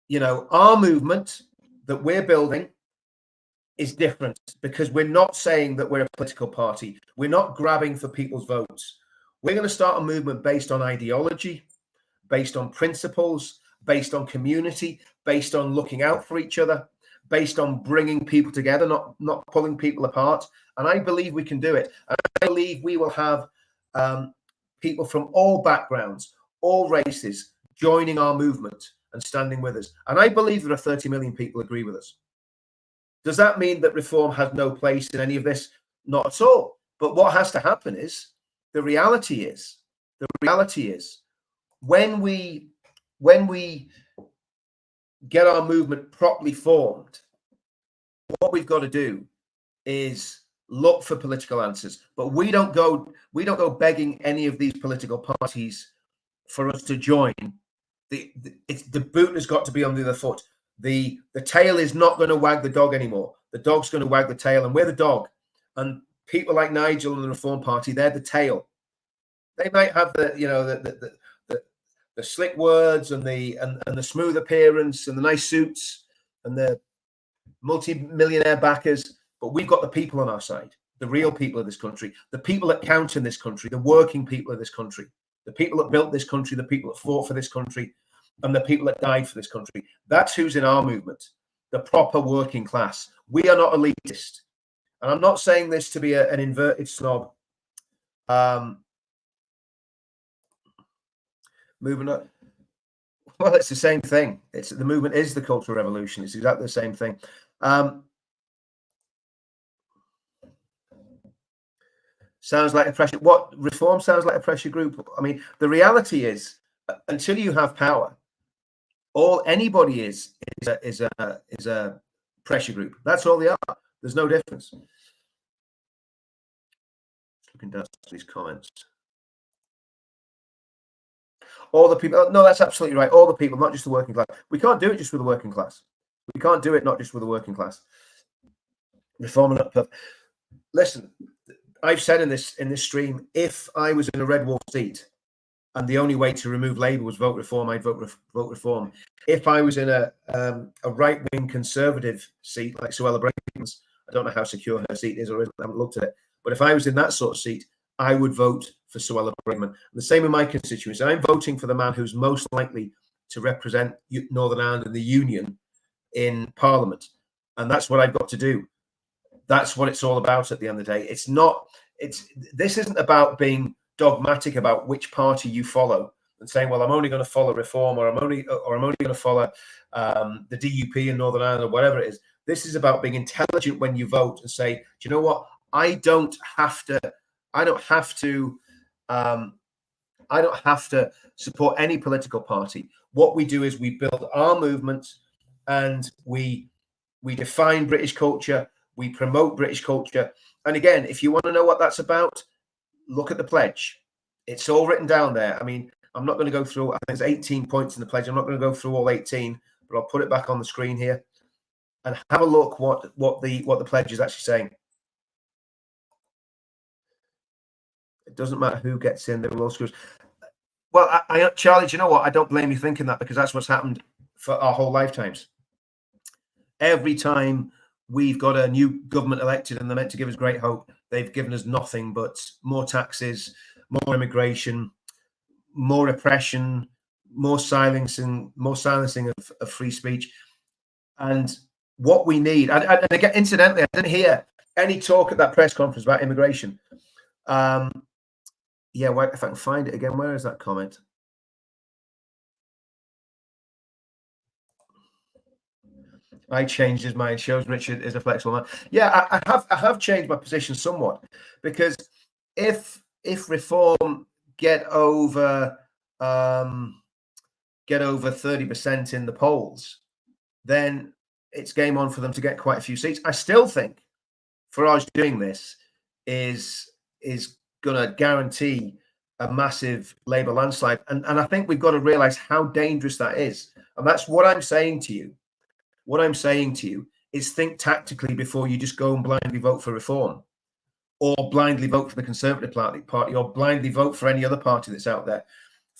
you know, our movement that we're building is different, because we're not saying that we're a political party. We're not grabbing for people's votes. We're going to start a movement based on ideology, based on principles, based on community, based on looking out for each other, based on bringing people together, not pulling people apart. And I believe we can do it. And I believe we will have people from all backgrounds, all races, joining our movement and standing with us. And I believe there are 30 million people agree with us. Does that mean that reform has no place in any of this? Not at all. But what has to happen is, the reality is when we get our movement properly formed, what we've got to do is look for political answers. But we don't go begging any of these political parties for us to join. The boot has got to be on the other foot. The tail is not going to wag the dog anymore. The dog's going to wag the tail, and we're the dog. And people like Nigel and the Reform Party, they're the tail. They might have the slick words and the smooth appearance and the nice suits and the multi-millionaire backers, but we've got the people on our side, the real people of this country, the people that count in this country, the working people of this country, the people that built this country, the people that fought for this country, and the people that died for this country. That's who's in our movement, the proper working class. We are not elitist. And I'm not saying this to be an inverted snob. Moving on. Well, it's the same thing. The movement is the Cultural Revolution. It's exactly the same thing. Sounds like a pressure. What reform sounds like a pressure group? I mean, the reality is, until you have power, all anybody is a pressure group. That's all they are. There's no difference. Looking down these comments. All the people. No, that's absolutely right. All the people, not just the working class. We can't do it just with the working class. We can't do it not just with the working class. Reform. Listen, I've said in this stream, if I was in a red wall seat and the only way to remove Labour was vote reform, I'd vote reform. If I was in a right-wing conservative seat like Suella Braverman's, I don't know how secure her seat is or isn't, I haven't looked at it, but if I was in that sort of seat, I would vote for Suella Braverman. The same in my constituency. I'm voting for the man who's most likely to represent Northern Ireland and the Union in Parliament. And that's what I've got to do. That's what it's all about at the end of the day. This isn't about being dogmatic about which party you follow and saying, well, I'm only going to follow reform, or I'm only going to follow the DUP in Northern Ireland, or whatever it is. This is about being intelligent when you vote and say, do you know what? I don't have to support any political party. What we do is we build our movement, and we define British culture. We promote British culture. And again, if you want to know what that's about, look at the pledge. It's all written down there. I mean, I'm not going to go through, I think there's 18 points in the pledge. I'm not going to go through all 18, but I'll put it back on the screen here and have a look what the pledge is actually saying. It doesn't matter who gets in, they're all screws. Well, Charlie, do you know what? I don't blame you thinking that, because that's what's happened for our whole lifetimes. Every time we've got a new government elected and they're meant to give us great hope, they've given us nothing but more taxes, more immigration, more repression, more silencing of free speech. And what we need, and again, incidentally, I didn't hear any talk at that press conference about immigration. Yeah, if I can find it again, where is that comment? I changed his mind. Shows Richard is a flexible man. Yeah, I have changed my position somewhat, because if reform get over 30% in the polls, then it's game on for them to get quite a few seats. I still think Farage doing this is going to guarantee a massive Labour landslide. And I think we've got to realise how dangerous that is. And that's what I'm saying to you. What I'm saying to you is think tactically before you just go and blindly vote for Reform, or blindly vote for the Conservative Party, or blindly vote for any other party that's out there.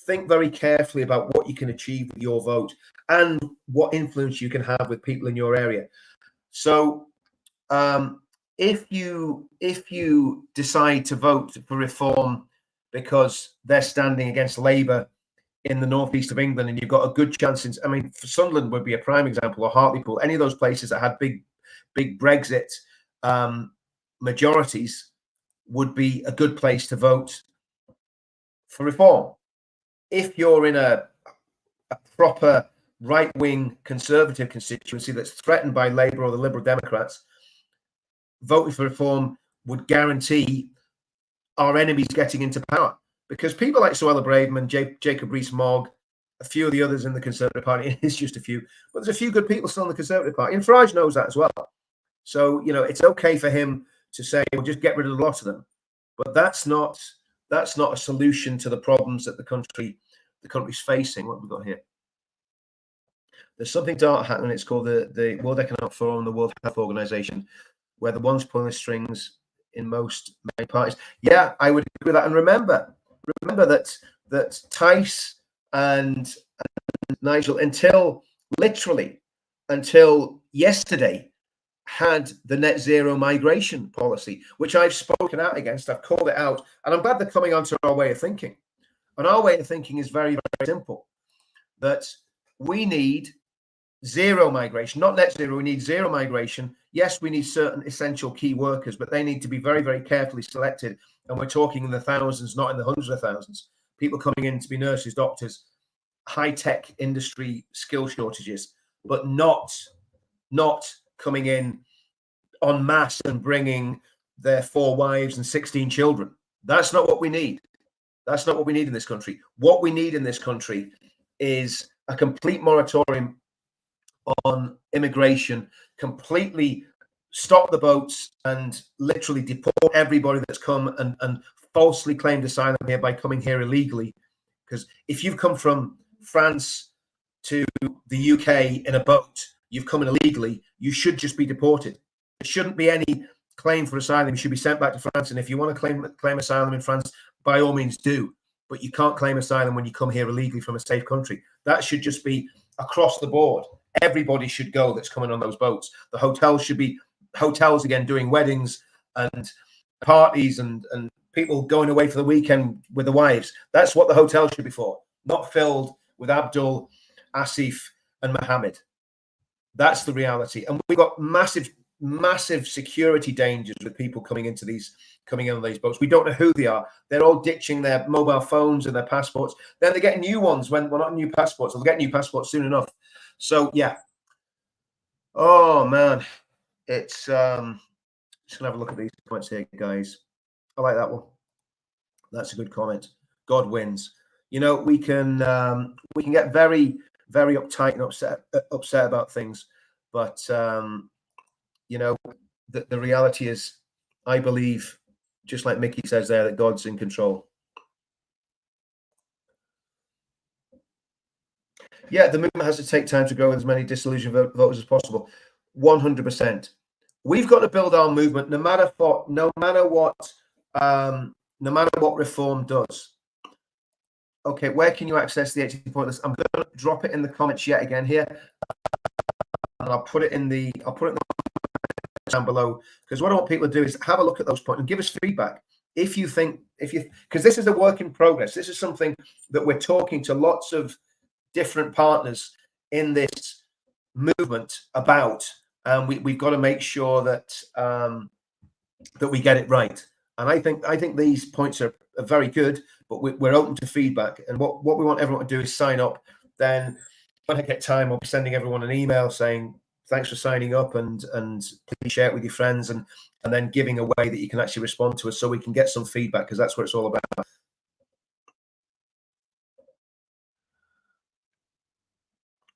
Think very carefully about what you can achieve with your vote and what influence you can have with people in your area. So if you decide to vote for Reform because they're standing against Labour in the northeast of England, and you've got a good chance I mean, Sunderland would be a prime example, or Hartlepool, any of those places that had big Brexit majorities would be a good place to vote for Reform. If you're in a proper right-wing Conservative constituency that's threatened by Labour or the Liberal Democrats, voting for Reform would guarantee our enemies getting into power. Because people like Suella Braverman, Jacob Rees-Mogg, a few of the others in the Conservative Party, it's just a few, but there's a few good people still in the Conservative Party, and Farage knows that as well. So, you know, it's okay for him to say, we'll just get rid of a lot of them. But that's not a solution to the problems that the country's facing. What have we got here? There's something dark happening. It's called the World Economic Forum and the World Health Organization, where the ones pulling the strings in many parties. Yeah, I would agree with that. And remember that Tice and Nigel, until yesterday, had the net zero migration policy, which I've spoken out against. I've called it out, and I'm glad they're coming onto our way of thinking. And our way of thinking is very, very simple: that we need zero migration, not net zero. We need zero migration. Yes, we need certain essential key workers, but they need to be very, very carefully selected. And we're talking in the thousands, not in the hundreds of thousands. People coming in to be nurses, doctors, high-tech industry skill shortages, but not coming in en masse and bringing their 4 wives and 16 children. That's not what we need. That's not what we need in this country. What we need in this country is a complete moratorium on immigration, completely stop the boats and literally deport everybody that's come and falsely claimed asylum here by coming here illegally. Because if you've come from France to the UK in a boat, you've come in illegally, you should just be deported. There shouldn't be any claim for asylum. You should be sent back to France. And if you want to claim asylum in France, by all means do. But you can't claim asylum when you come here illegally from a safe country. That should just be across the board. Everybody should go that's coming on those boats. The hotels should be hotels again, doing weddings and parties and people going away for the weekend with the wives. That's what the hotel should be for, not filled with Abdul, Asif, and Mohammed. That's the reality. And we've got massive security dangers with people coming on these boats. We don't know who they are. They're all ditching their mobile phones and their passports. Then they get new ones when we're not new passports. They'll get new passports soon enough. So yeah. Oh man, it's just gonna have a look at these points here, guys. I like that one. That's a good comment. God wins. You know, we can get very, very uptight and upset about things, but you know, the reality is, I believe, just like Mickey says there, that God's in control. Yeah, the movement has to take time to grow with as many disillusioned voters as possible. 100%. We've got to build our movement, no matter what Reform does. Okay, where can you access the 18-point list? I'm going to drop it in the comments yet again here, and I'll put it in the comments down below, because what I want people to do is have a look at those points and give us feedback. Because this is a work in progress. This is something that we're talking to lots of different partners in this movement about, and we've got to make sure that that we get it right. And I think these points are very good, but we're open to feedback. And what we want everyone to do is sign up. Then when I get time, I'll be sending everyone an email saying thanks for signing up, and please share it with your friends, and then giving a way that you can actually respond to us so we can get some feedback, because that's what it's all about.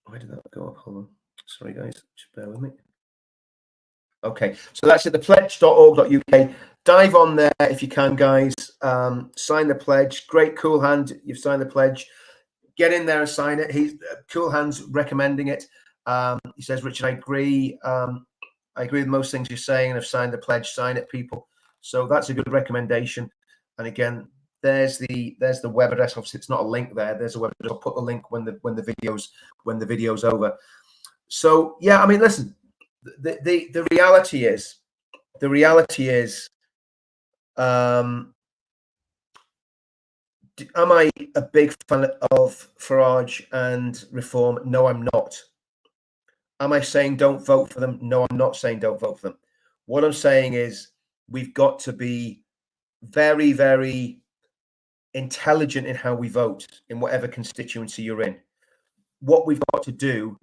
Why did that go up? Hold on. Sorry, guys. Just bear with me. Okay, so that's at thepledge.org.uk. dive on there if you can, guys. Sign the pledge. Great, Cool Hand, you've signed the pledge. Get in there and sign it. Cool Hand's recommending it. He says, Richard, I agree. I agree with most things you're saying, and I've signed the pledge. Sign it, people. So that's a good recommendation. And again, there's the web address. Obviously, it's not a link there. There's a web address. I'll put the link when the video's over. So yeah, I mean, listen. The reality is, am I a big fan of Farage and Reform? No, I'm not. Am I saying don't vote for them? No, I'm not saying don't vote for them. What I'm saying is we've got to be very, very intelligent in how we vote in whatever constituency you're in. What we've got to do.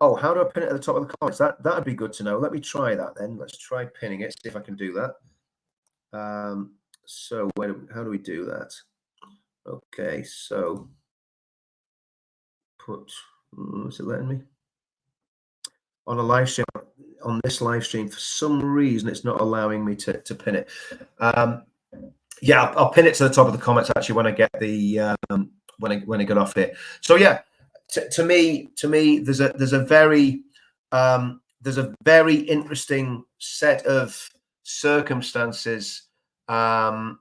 Oh, how do I pin it at the top of the comments? That'd be good to know. Let me try that then. Let's try pinning it, see if I can do that. So how do we do that? Okay, so is it letting me? On a live stream, on this live stream, for some reason, it's not allowing me to pin it. Yeah, I'll pin it to the top of the comments actually when I get the when I get off there. So yeah, to me, there's a very interesting set of circumstances happening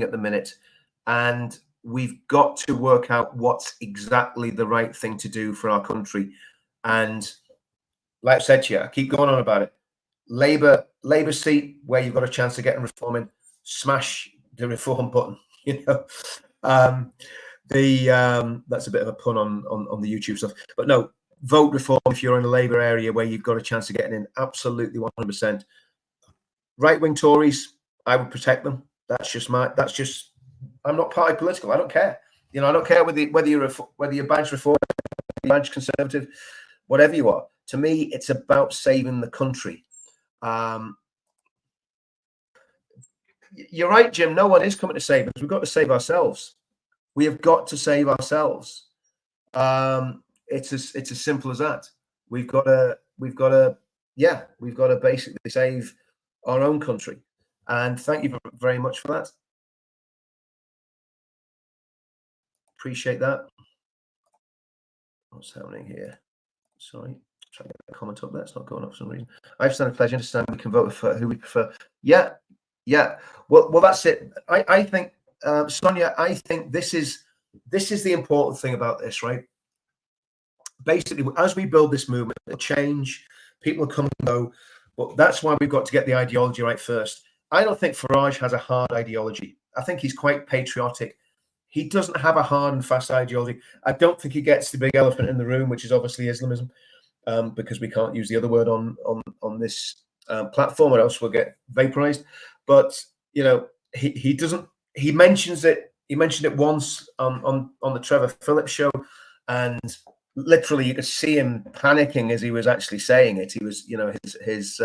at the minute, and we've got to work out what's exactly the right thing to do for our country. And like I said to you, I keep going on about it. Labour seat where you've got a chance of getting reforming, smash the reform button. You know, that's a bit of a pun on the YouTube stuff, but no, vote Reform if you're in a Labour area where you've got a chance of getting in. Absolutely 100%. Right-wing Tories, I would protect them. I'm not party political. I don't care. You know, I don't care whether you're badge Reform, badge Conservative, whatever you are. To me, it's about saving the country. You're right, Jim. No one is coming to save us. We've got to save ourselves. We have got to save ourselves. It's as simple as that. We've got to basically save our own country. And thank you very much for that. Appreciate that. What's happening here? Sorry, try to get a comment up there. It's not going up for some reason. I've signed a pledge. Understand we can vote for who we prefer. Yeah. Well, that's it. I think, Sonia, I think this is the important thing about this, right? Basically, as we build this movement, it'll change. People will come and go, but that's why we've got to get the ideology right first. I don't think Farage has a hard ideology. I think he's quite patriotic. He doesn't have a hard and fast ideology. I don't think he gets the big elephant in the room, which is obviously Islamism, because we can't use the other word on this platform, or else we'll get vaporized. But you know, he doesn't. He mentions it. He mentioned it once on the Trevor Phillips show, and literally you could see him panicking as he was actually saying it. He was, you know, his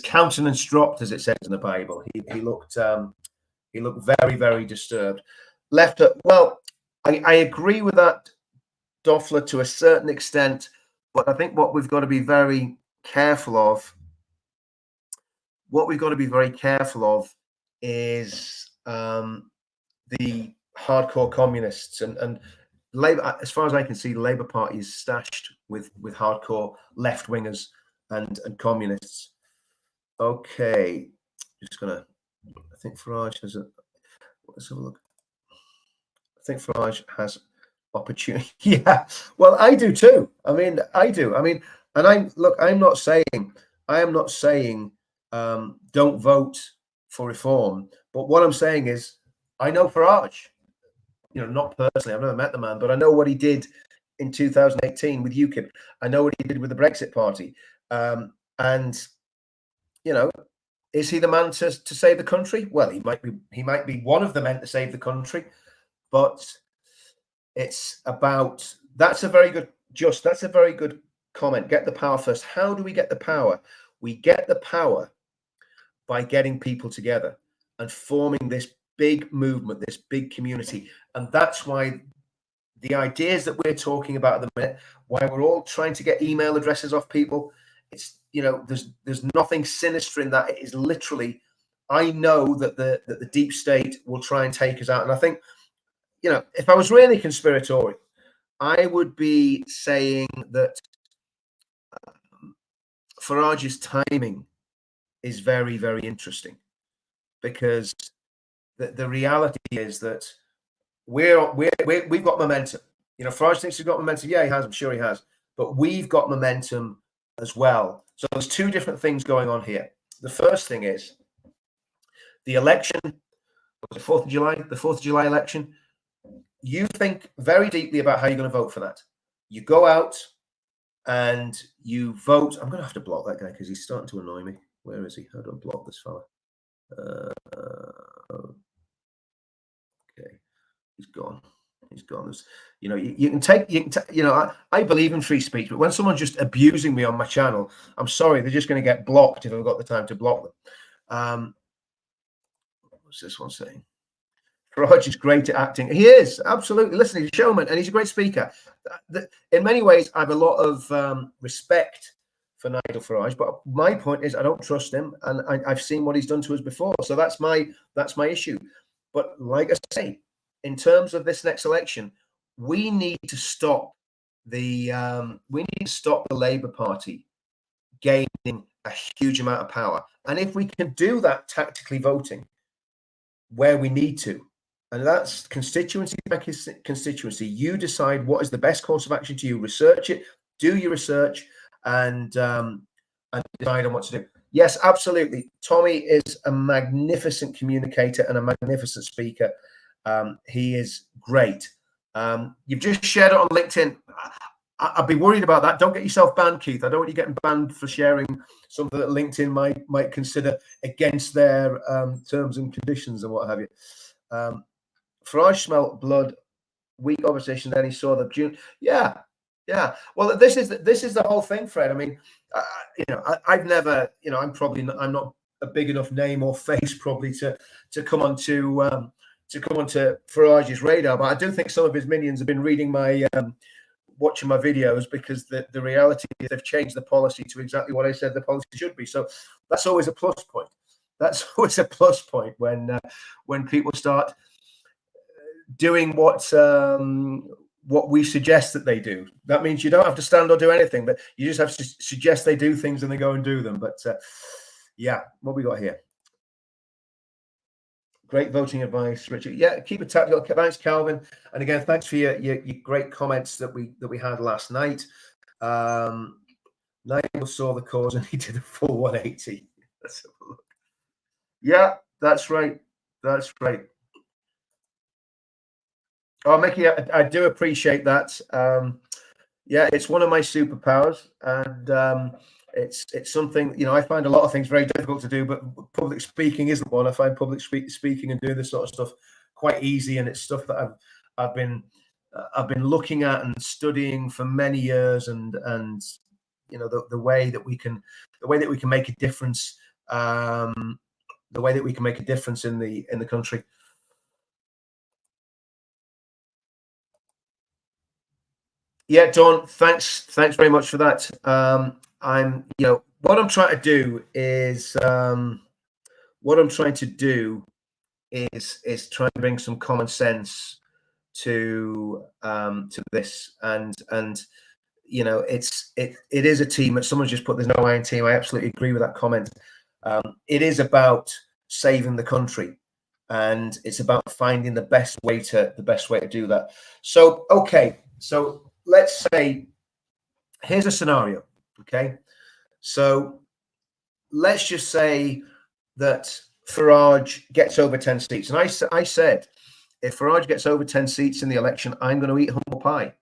countenance dropped, as it says in the Bible. He looked very, very disturbed. Well, I agree with that, Doffler, to a certain extent, but I think what we've got to be very careful of. What we've got to be very careful of is the hardcore communists and Labour. As far as I can see, the Labour Party is stashed with hardcore left wingers and communists. Okay, just gonna. I think Farage has a. Let's have a look. I think Farage has opportunity. Yeah, well, I do too. I mean, and I'm not saying don't vote for Reform, but what I'm saying is I know Farage. You know, not personally, I've never met the man, but I know what he did in 2018 with UKIP. I know what he did with the Brexit Party, and you know, is he the man to save the country? Well, he might be one of the men to save the country, but it's about. That's a very good comment. Get the power first. How do we get the power? We get the power by getting people together and forming this big movement, this big community. And that's why the ideas that we're talking about at the minute, why we're all trying to get email addresses off people, there's nothing sinister in that. It is literally, I know that the deep state will try and take us out. And I think, if I was really conspiratorial, I would be saying that Farage's timing is very, very interesting, because the reality is that we've got momentum. Farage thinks he's got momentum. Yeah, he has. I'm sure he has. But we've got momentum as well. So there's two different things going on here. The first thing is the election, the 4th of July, the 4th of July election. You think very deeply about how you're going to vote for that. You go out and you vote. I'm going to have to block that guy because he's starting to annoy me. Where is he? How do I block this fella? Okay, he's gone. He's gone. There's, I believe in free speech, but when someone's just abusing me on my channel, I'm sorry, they're just going to get blocked if I've got the time to block them. What's this one saying? Farage is great at acting. He is, absolutely. Listen, he's a showman and he's a great speaker. In many ways, I have a lot of respect for Nigel Farage, but my point is I don't trust him, and I've seen what he's done to us before. So that's my issue. But like I say, in terms of this next election, we need to stop the Labour Party gaining a huge amount of power. And if we can do that tactically voting where we need to, and that's constituency by constituency, you decide what is the best course of action to you, research it, do your research, and decide on what to do. Yes, absolutely. Tommy is a magnificent communicator and a magnificent speaker. He is great. You've just shared it on LinkedIn. I'd be worried about that. Don't get yourself banned, Keith. I don't want you getting banned for sharing something that LinkedIn might consider against their terms and conditions and what have you. Farage smelt blood, weak opposition. Then he saw the June. Yeah. Well, this is the whole thing, Fred. I mean, I've never, I'm not a big enough name or face probably to come onto Farage's radar, but I do think some of his minions have been reading watching my videos, because the reality is they've changed the policy to exactly what I said the policy should be. So that's always a plus point. That's always a plus point when people start doing what we suggest that they do. That means you don't have to stand or do anything, but you just have to suggest they do things and they go and do them. But yeah, what we got here? Great voting advice, Richard. Yeah, keep it tactical. Thanks, Calvin. And again, thanks for your great comments that we had last night. Nigel saw the cause and he did a full 180. Let's have a look. Yeah, that's right. That's right. Oh, Mickey, I do appreciate that. Yeah, it's one of my superpowers, and it's something, I find a lot of things very difficult to do, but public speaking isn't one. I find public speaking and doing this sort of stuff quite easy, and it's stuff that I've been looking at and studying for many years, and the way that we can make a difference, the way that we can make a difference in the country. Yeah, Don, thanks very much for that. What I'm trying to do is try and bring some common sense to this, and it is a team. Someone's just put there's no I in team. I absolutely agree with that comment. It is about saving the country, and it's about finding the best way to do that. So okay, so let's say here's a scenario. Okay, so let's just say that Farage gets over 10 seats, and I said if Farage gets over 10 seats in the election, I'm going to eat humble pie,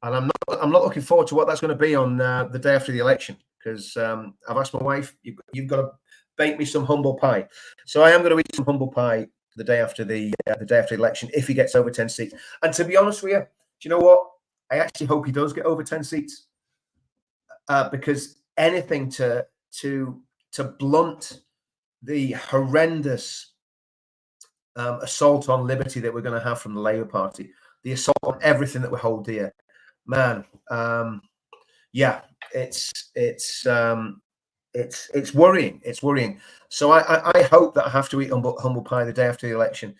and I'm not looking forward to what that's going to be on the day after the election, because I've asked my wife, you've got to bake me some humble pie. So I am going to eat some humble pie the day after the election if he gets over 10 seats. And to be honest with you, do you know what? I actually hope he does get over 10 seats, because anything to blunt the horrendous assault on liberty that we're going to have from the Labour Party, the assault on everything that we hold dear, man. Yeah, it's it's worrying. It's worrying. So I hope that I have to eat humble pie the day after the election.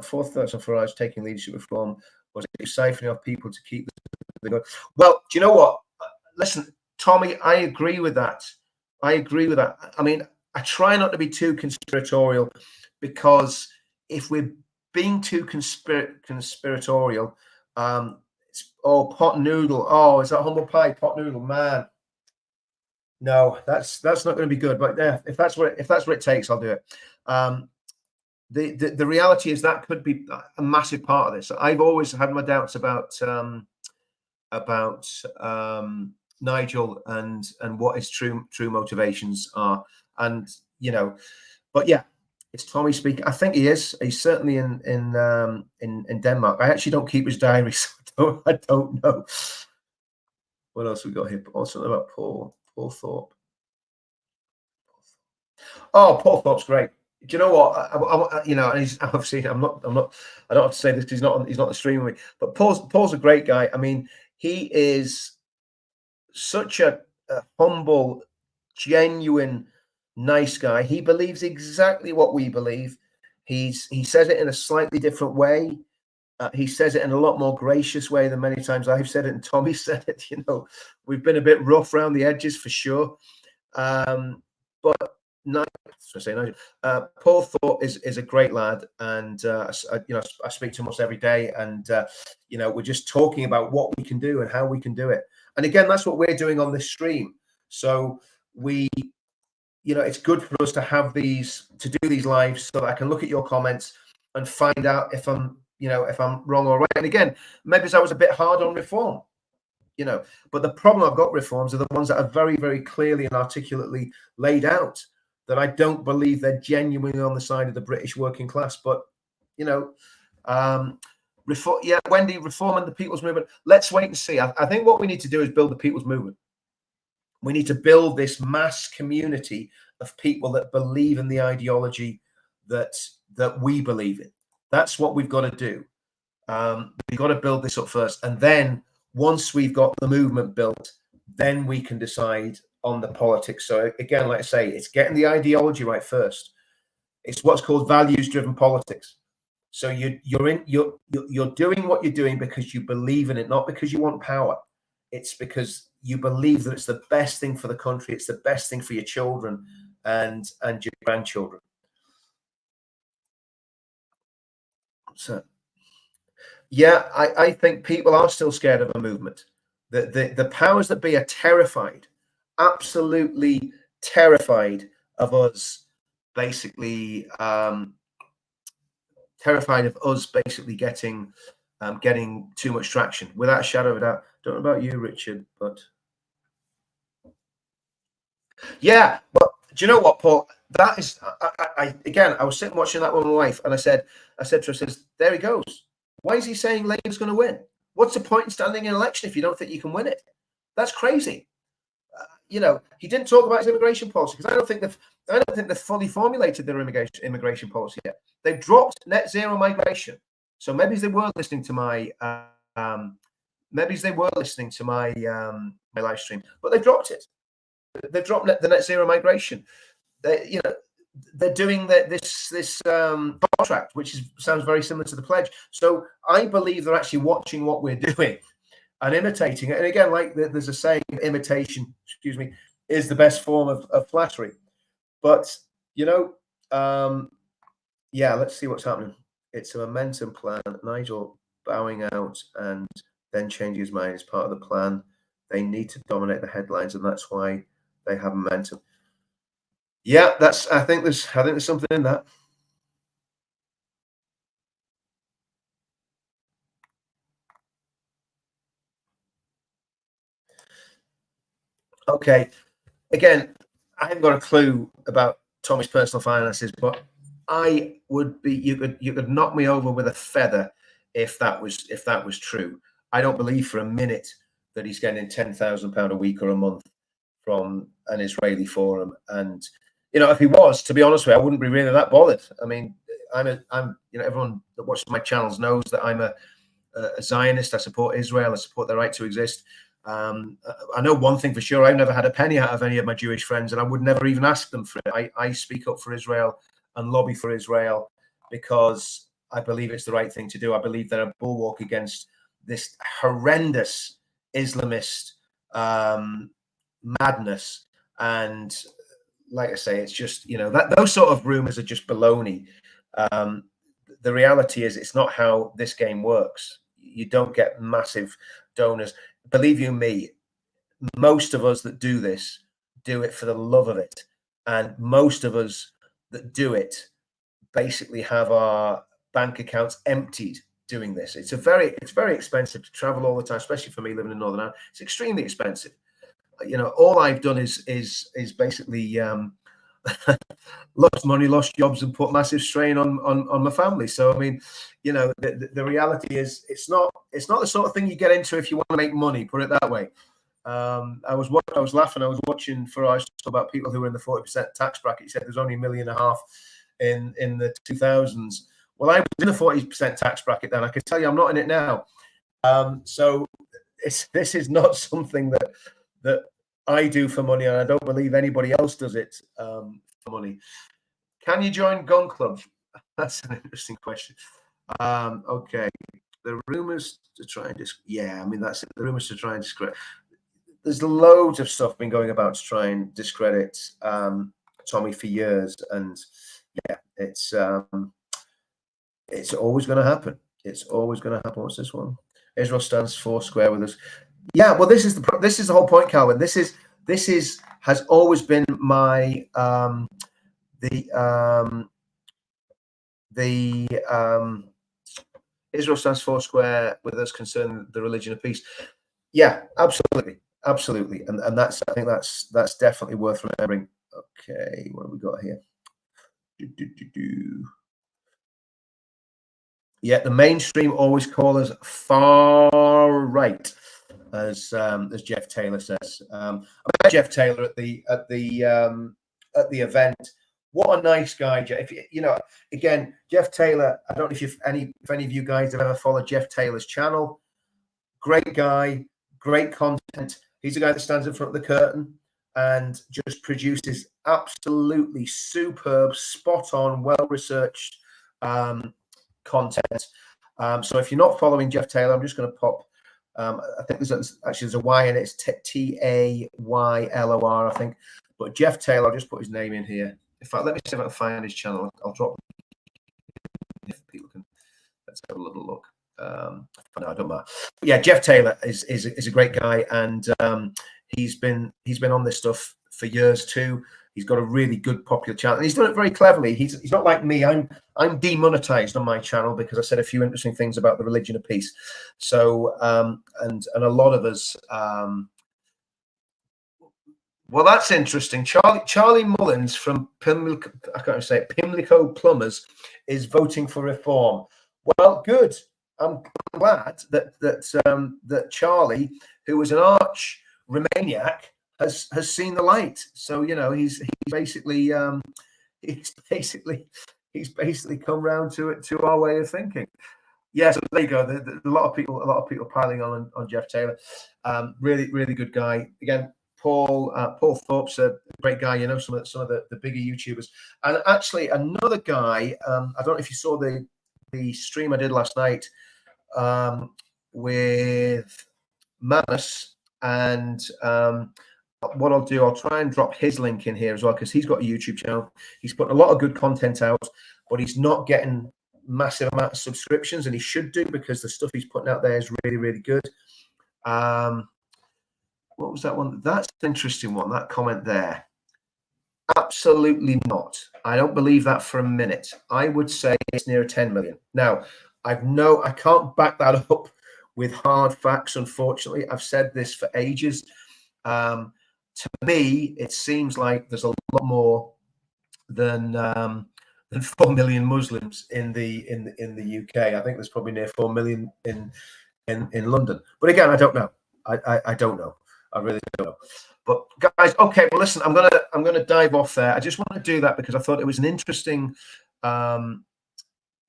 Fourth thoughts on Farage taking leadership reform was it siphoning off people to keep the good. Well, do you know what? Listen, Tommy, I agree with that. I agree with that. I mean, I try not to be too conspiratorial, because if we're being too conspiratorial, pot noodle. Oh, is that humble pie? Pot noodle, man. No, that's not going to be good. But yeah, if that's what it takes, I'll do it. The reality is that could be a massive part of this. I've always had my doubts about Nigel and what his true motivations are, and but yeah, it's Tommy speaking. I think he is. He's certainly in Denmark. I actually don't keep his diary, so I don't know. What else we got here? Also about Paul Thorpe. Oh, Paul Thorpe's great. Do you know what? And he's obviously I don't have to say this because he's not the stream with me. But Paul's a great guy. I mean, he is such a humble, genuine, nice guy. He believes exactly what we believe. He says it in a slightly different way. He says it in a lot more gracious way than many times I've said it and Tommy said it. We've been a bit rough around the edges for sure. But Paul Thorpe is a great lad, and I speak to him almost every day, and we're just talking about what we can do and how we can do it. And again, that's what we're doing on this stream. So it's good for us to have do these lives so that I can look at your comments and find out if I'm wrong or right. And again, maybe I was a bit hard on reform, but the problem I've got reforms are the ones that are very, very clearly and articulately laid out, that I don't believe they're genuinely on the side of the British working class. But reform, Wendy, reform and the people's movement. Let's wait and see. I think what we need to do is build the people's movement. We need to build this mass community of people that believe in the ideology that we believe in. That's what we've got to do. We've got to build this up first, and then once we've got the movement built, then we can decide on the politics. So again, like I say, it's getting the ideology right first. It's what's called values-driven politics. So you're doing what you're doing because you believe in it, not because you want power. It's because you believe that it's the best thing for the country. It's the best thing for your children and your grandchildren. So, yeah, I think people are still scared of a movement. The powers that be are terrified, absolutely terrified of us, basically terrified of us basically getting too much traction, without a shadow of a doubt. Don't know about you, Richard, but yeah. But do you know what, Paul? That is, I was sitting watching that with my wife, and I said to her, there he goes. Why is he saying Labour's going to win? What's the point in standing in an election if you don't think you can win it? That's crazy. He didn't talk about his immigration policy, because I don't think they've fully formulated their immigration policy yet. They've dropped net zero migration. So maybe they were listening to my my live stream, but they've dropped it. They've dropped the net zero migration. They're doing this contract, which sounds very similar to the pledge. So I believe they're actually watching what we're doing and imitating it. And again, like there's a saying, imitation, is the best form of flattery. But let's see what's happening. It's a momentum plan. Nigel bowing out and then changing his mind is part of the plan. They need to dominate the headlines, and that's why they have momentum. Yeah, I think there's something in that. Okay. Again, I haven't got a clue about Tommy's personal finances, but I would be you could knock me over with a feather if that was true. I don't believe for a minute that he's getting £10,000 a week or a month from an Israeli forum. And if he was, to be honest with you, I wouldn't be really that bothered. I mean, I'm everyone that watches my channels knows that I'm a Zionist. I support Israel. I support their right to exist. I know one thing for sure, I've never had a penny out of any of my Jewish friends, and I would never even ask them for it. I speak up for Israel and lobby for Israel because I believe it's the right thing to do. I believe they're a bulwark against this horrendous Islamist madness. And like I say, it's just, that those sort of rumors are just baloney. The reality is it's not how this game works. You don't get massive donors. Believe you me, most of us that do this do it for the love of it. And most of us that do it basically have our bank accounts emptied doing this. It's very expensive to travel all the time, especially for me living in Northern Ireland. It's extremely expensive. All I've done is basically lost money, lost jobs, and put massive strain on my family. So I mean, the reality is it's not the sort of thing you get into if you want to make money. Put it that way. I was laughing. I was watching Farage talk about people who were in the 40% tax bracket. He said there's only 1.5 million in the 2000s. Well, I was in the 40% tax bracket then. I can tell you, I'm not in it now. So this is not something that I do for money, and I don't believe anybody else does it for money. Can you join gun clubs? That's an interesting question. Okay, the rumors to try and that's it. The rumors to try and discredit. There's loads of stuff been going about to try and discredit Tommy for years, and it's always going to happen. It's always going to happen. What's this one? Israel stands foursquare with us. Yeah, well, this is the whole point, Calvin. This has always been my Israel stands foursquare with us concerning the religion of peace. Yeah, absolutely, and I think that's definitely worth remembering. Okay, what have we got here? Yeah, the mainstream always call us far right, as Jeff Taylor says. I met Jeff Taylor at the event. What a nice guy, Jeff. Again, Jeff Taylor. I don't know if any of you guys have ever followed Jeff Taylor's channel. Great guy, great content. He's a guy that stands in front of the curtain and just produces absolutely superb, spot on, well researched content. So if you're not following Jeff Taylor, I'm just going to pop. I think there's a Y in it. It's Taylor, I think. But Jeff Taylor, I'll just put his name in here. In fact, let me see if I can find his channel. I'll drop if people can. Let's have a little look. No, I don't matter. But yeah, Jeff Taylor is a great guy, and he's been on this stuff for years too. He's got a really good popular channel, and he's done it very cleverly. He's not like me. I'm demonetized on my channel because I said a few interesting things about the religion of peace. So and a lot of us. Well, that's interesting. Charlie Mullins from Pimlico Plumbers is voting for reform. Well, good. I'm glad that Charlie, who was an arch Remainiac, has seen the light. So he's basically come round to our way of thinking. Yeah, so there you go. A lot of people piling on Jeff Taylor. Really, really good guy. Again, Paul Thorpe's a great guy. Some of the bigger YouTubers, and actually another guy. I don't know if you saw the stream I did last night with Manus, and what I'll do, I'll try and drop his link in here as well, because he's got a YouTube channel. He's putting a lot of good content out, but he's not getting massive amount of subscriptions, and he should do, because the stuff he's putting out there is really, really good. What was that one? That's an interesting one, that comment there. Absolutely not. I don't believe that for a minute. I would say it's near 10 million. Now, I can't back that up with hard facts, unfortunately. I've said this for ages. To me, it seems like there's a lot more than 4 million Muslims in the UK. I think there's probably near 4 million in London. But again, I don't know. I don't know. I really don't know. But guys, okay. Well, listen, I'm gonna dive off there. I just want to do that because I thought it was an interesting.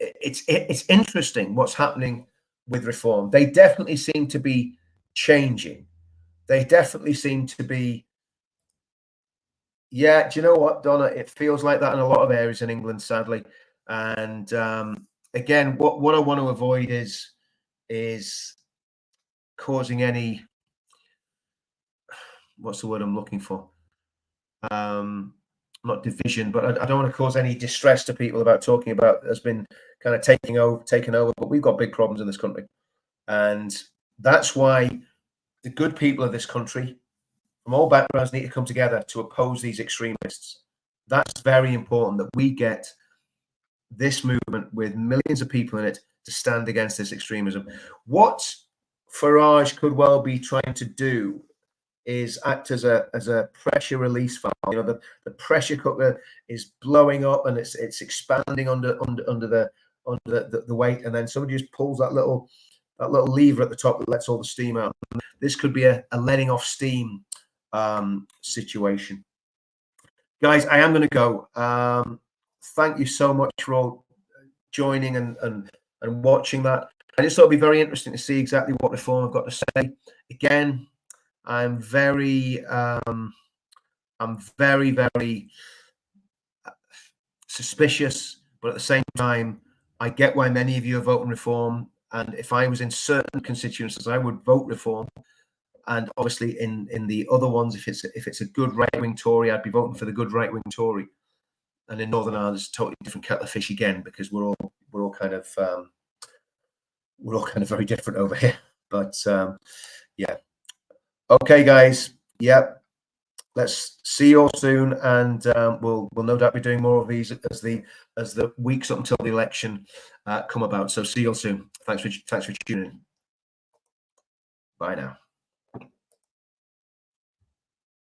It's interesting what's happening with reform. They definitely seem to be changing. they definitely seem to be. Yeah, do you know what, Donna? It feels like that in a lot of areas in England, sadly. And again, what I want to avoid is causing any, what's the word I'm looking for? Not division, but I don't want to cause any distress to people about talking about has been kind of taken over. But we've got big problems in this country, and that's why the good people of this country from all backgrounds need to come together to oppose these extremists. That's very important, that we get this movement with millions of people in it to stand against this extremism. What Farage could well be trying to do is act as a pressure release valve. You know, the pressure cooker is blowing up and it's expanding under the weight, and then somebody just pulls that little lever at the top that lets all the steam out. This could be a letting off steam situation. Guys, I am going to go. Thank you so much for all joining and watching that. I just thought it'd be very interesting to see exactly what Reform have got to say. Again, I'm very suspicious, but at the same time, I get why many of you are voting Reform. And if I was in certain constituencies, I would vote Reform. And obviously, in the other ones, if it's a good right-wing Tory, I'd be voting for the good right-wing Tory. And in Northern Ireland, it's a totally different kettle of fish again, because we're all kind of very different over here. But yeah. Okay, guys. Yep. Let's see you all soon, and we'll no doubt be doing more of these as the weeks up until the election come about. So see you all soon. Thanks for tuning in. Bye now.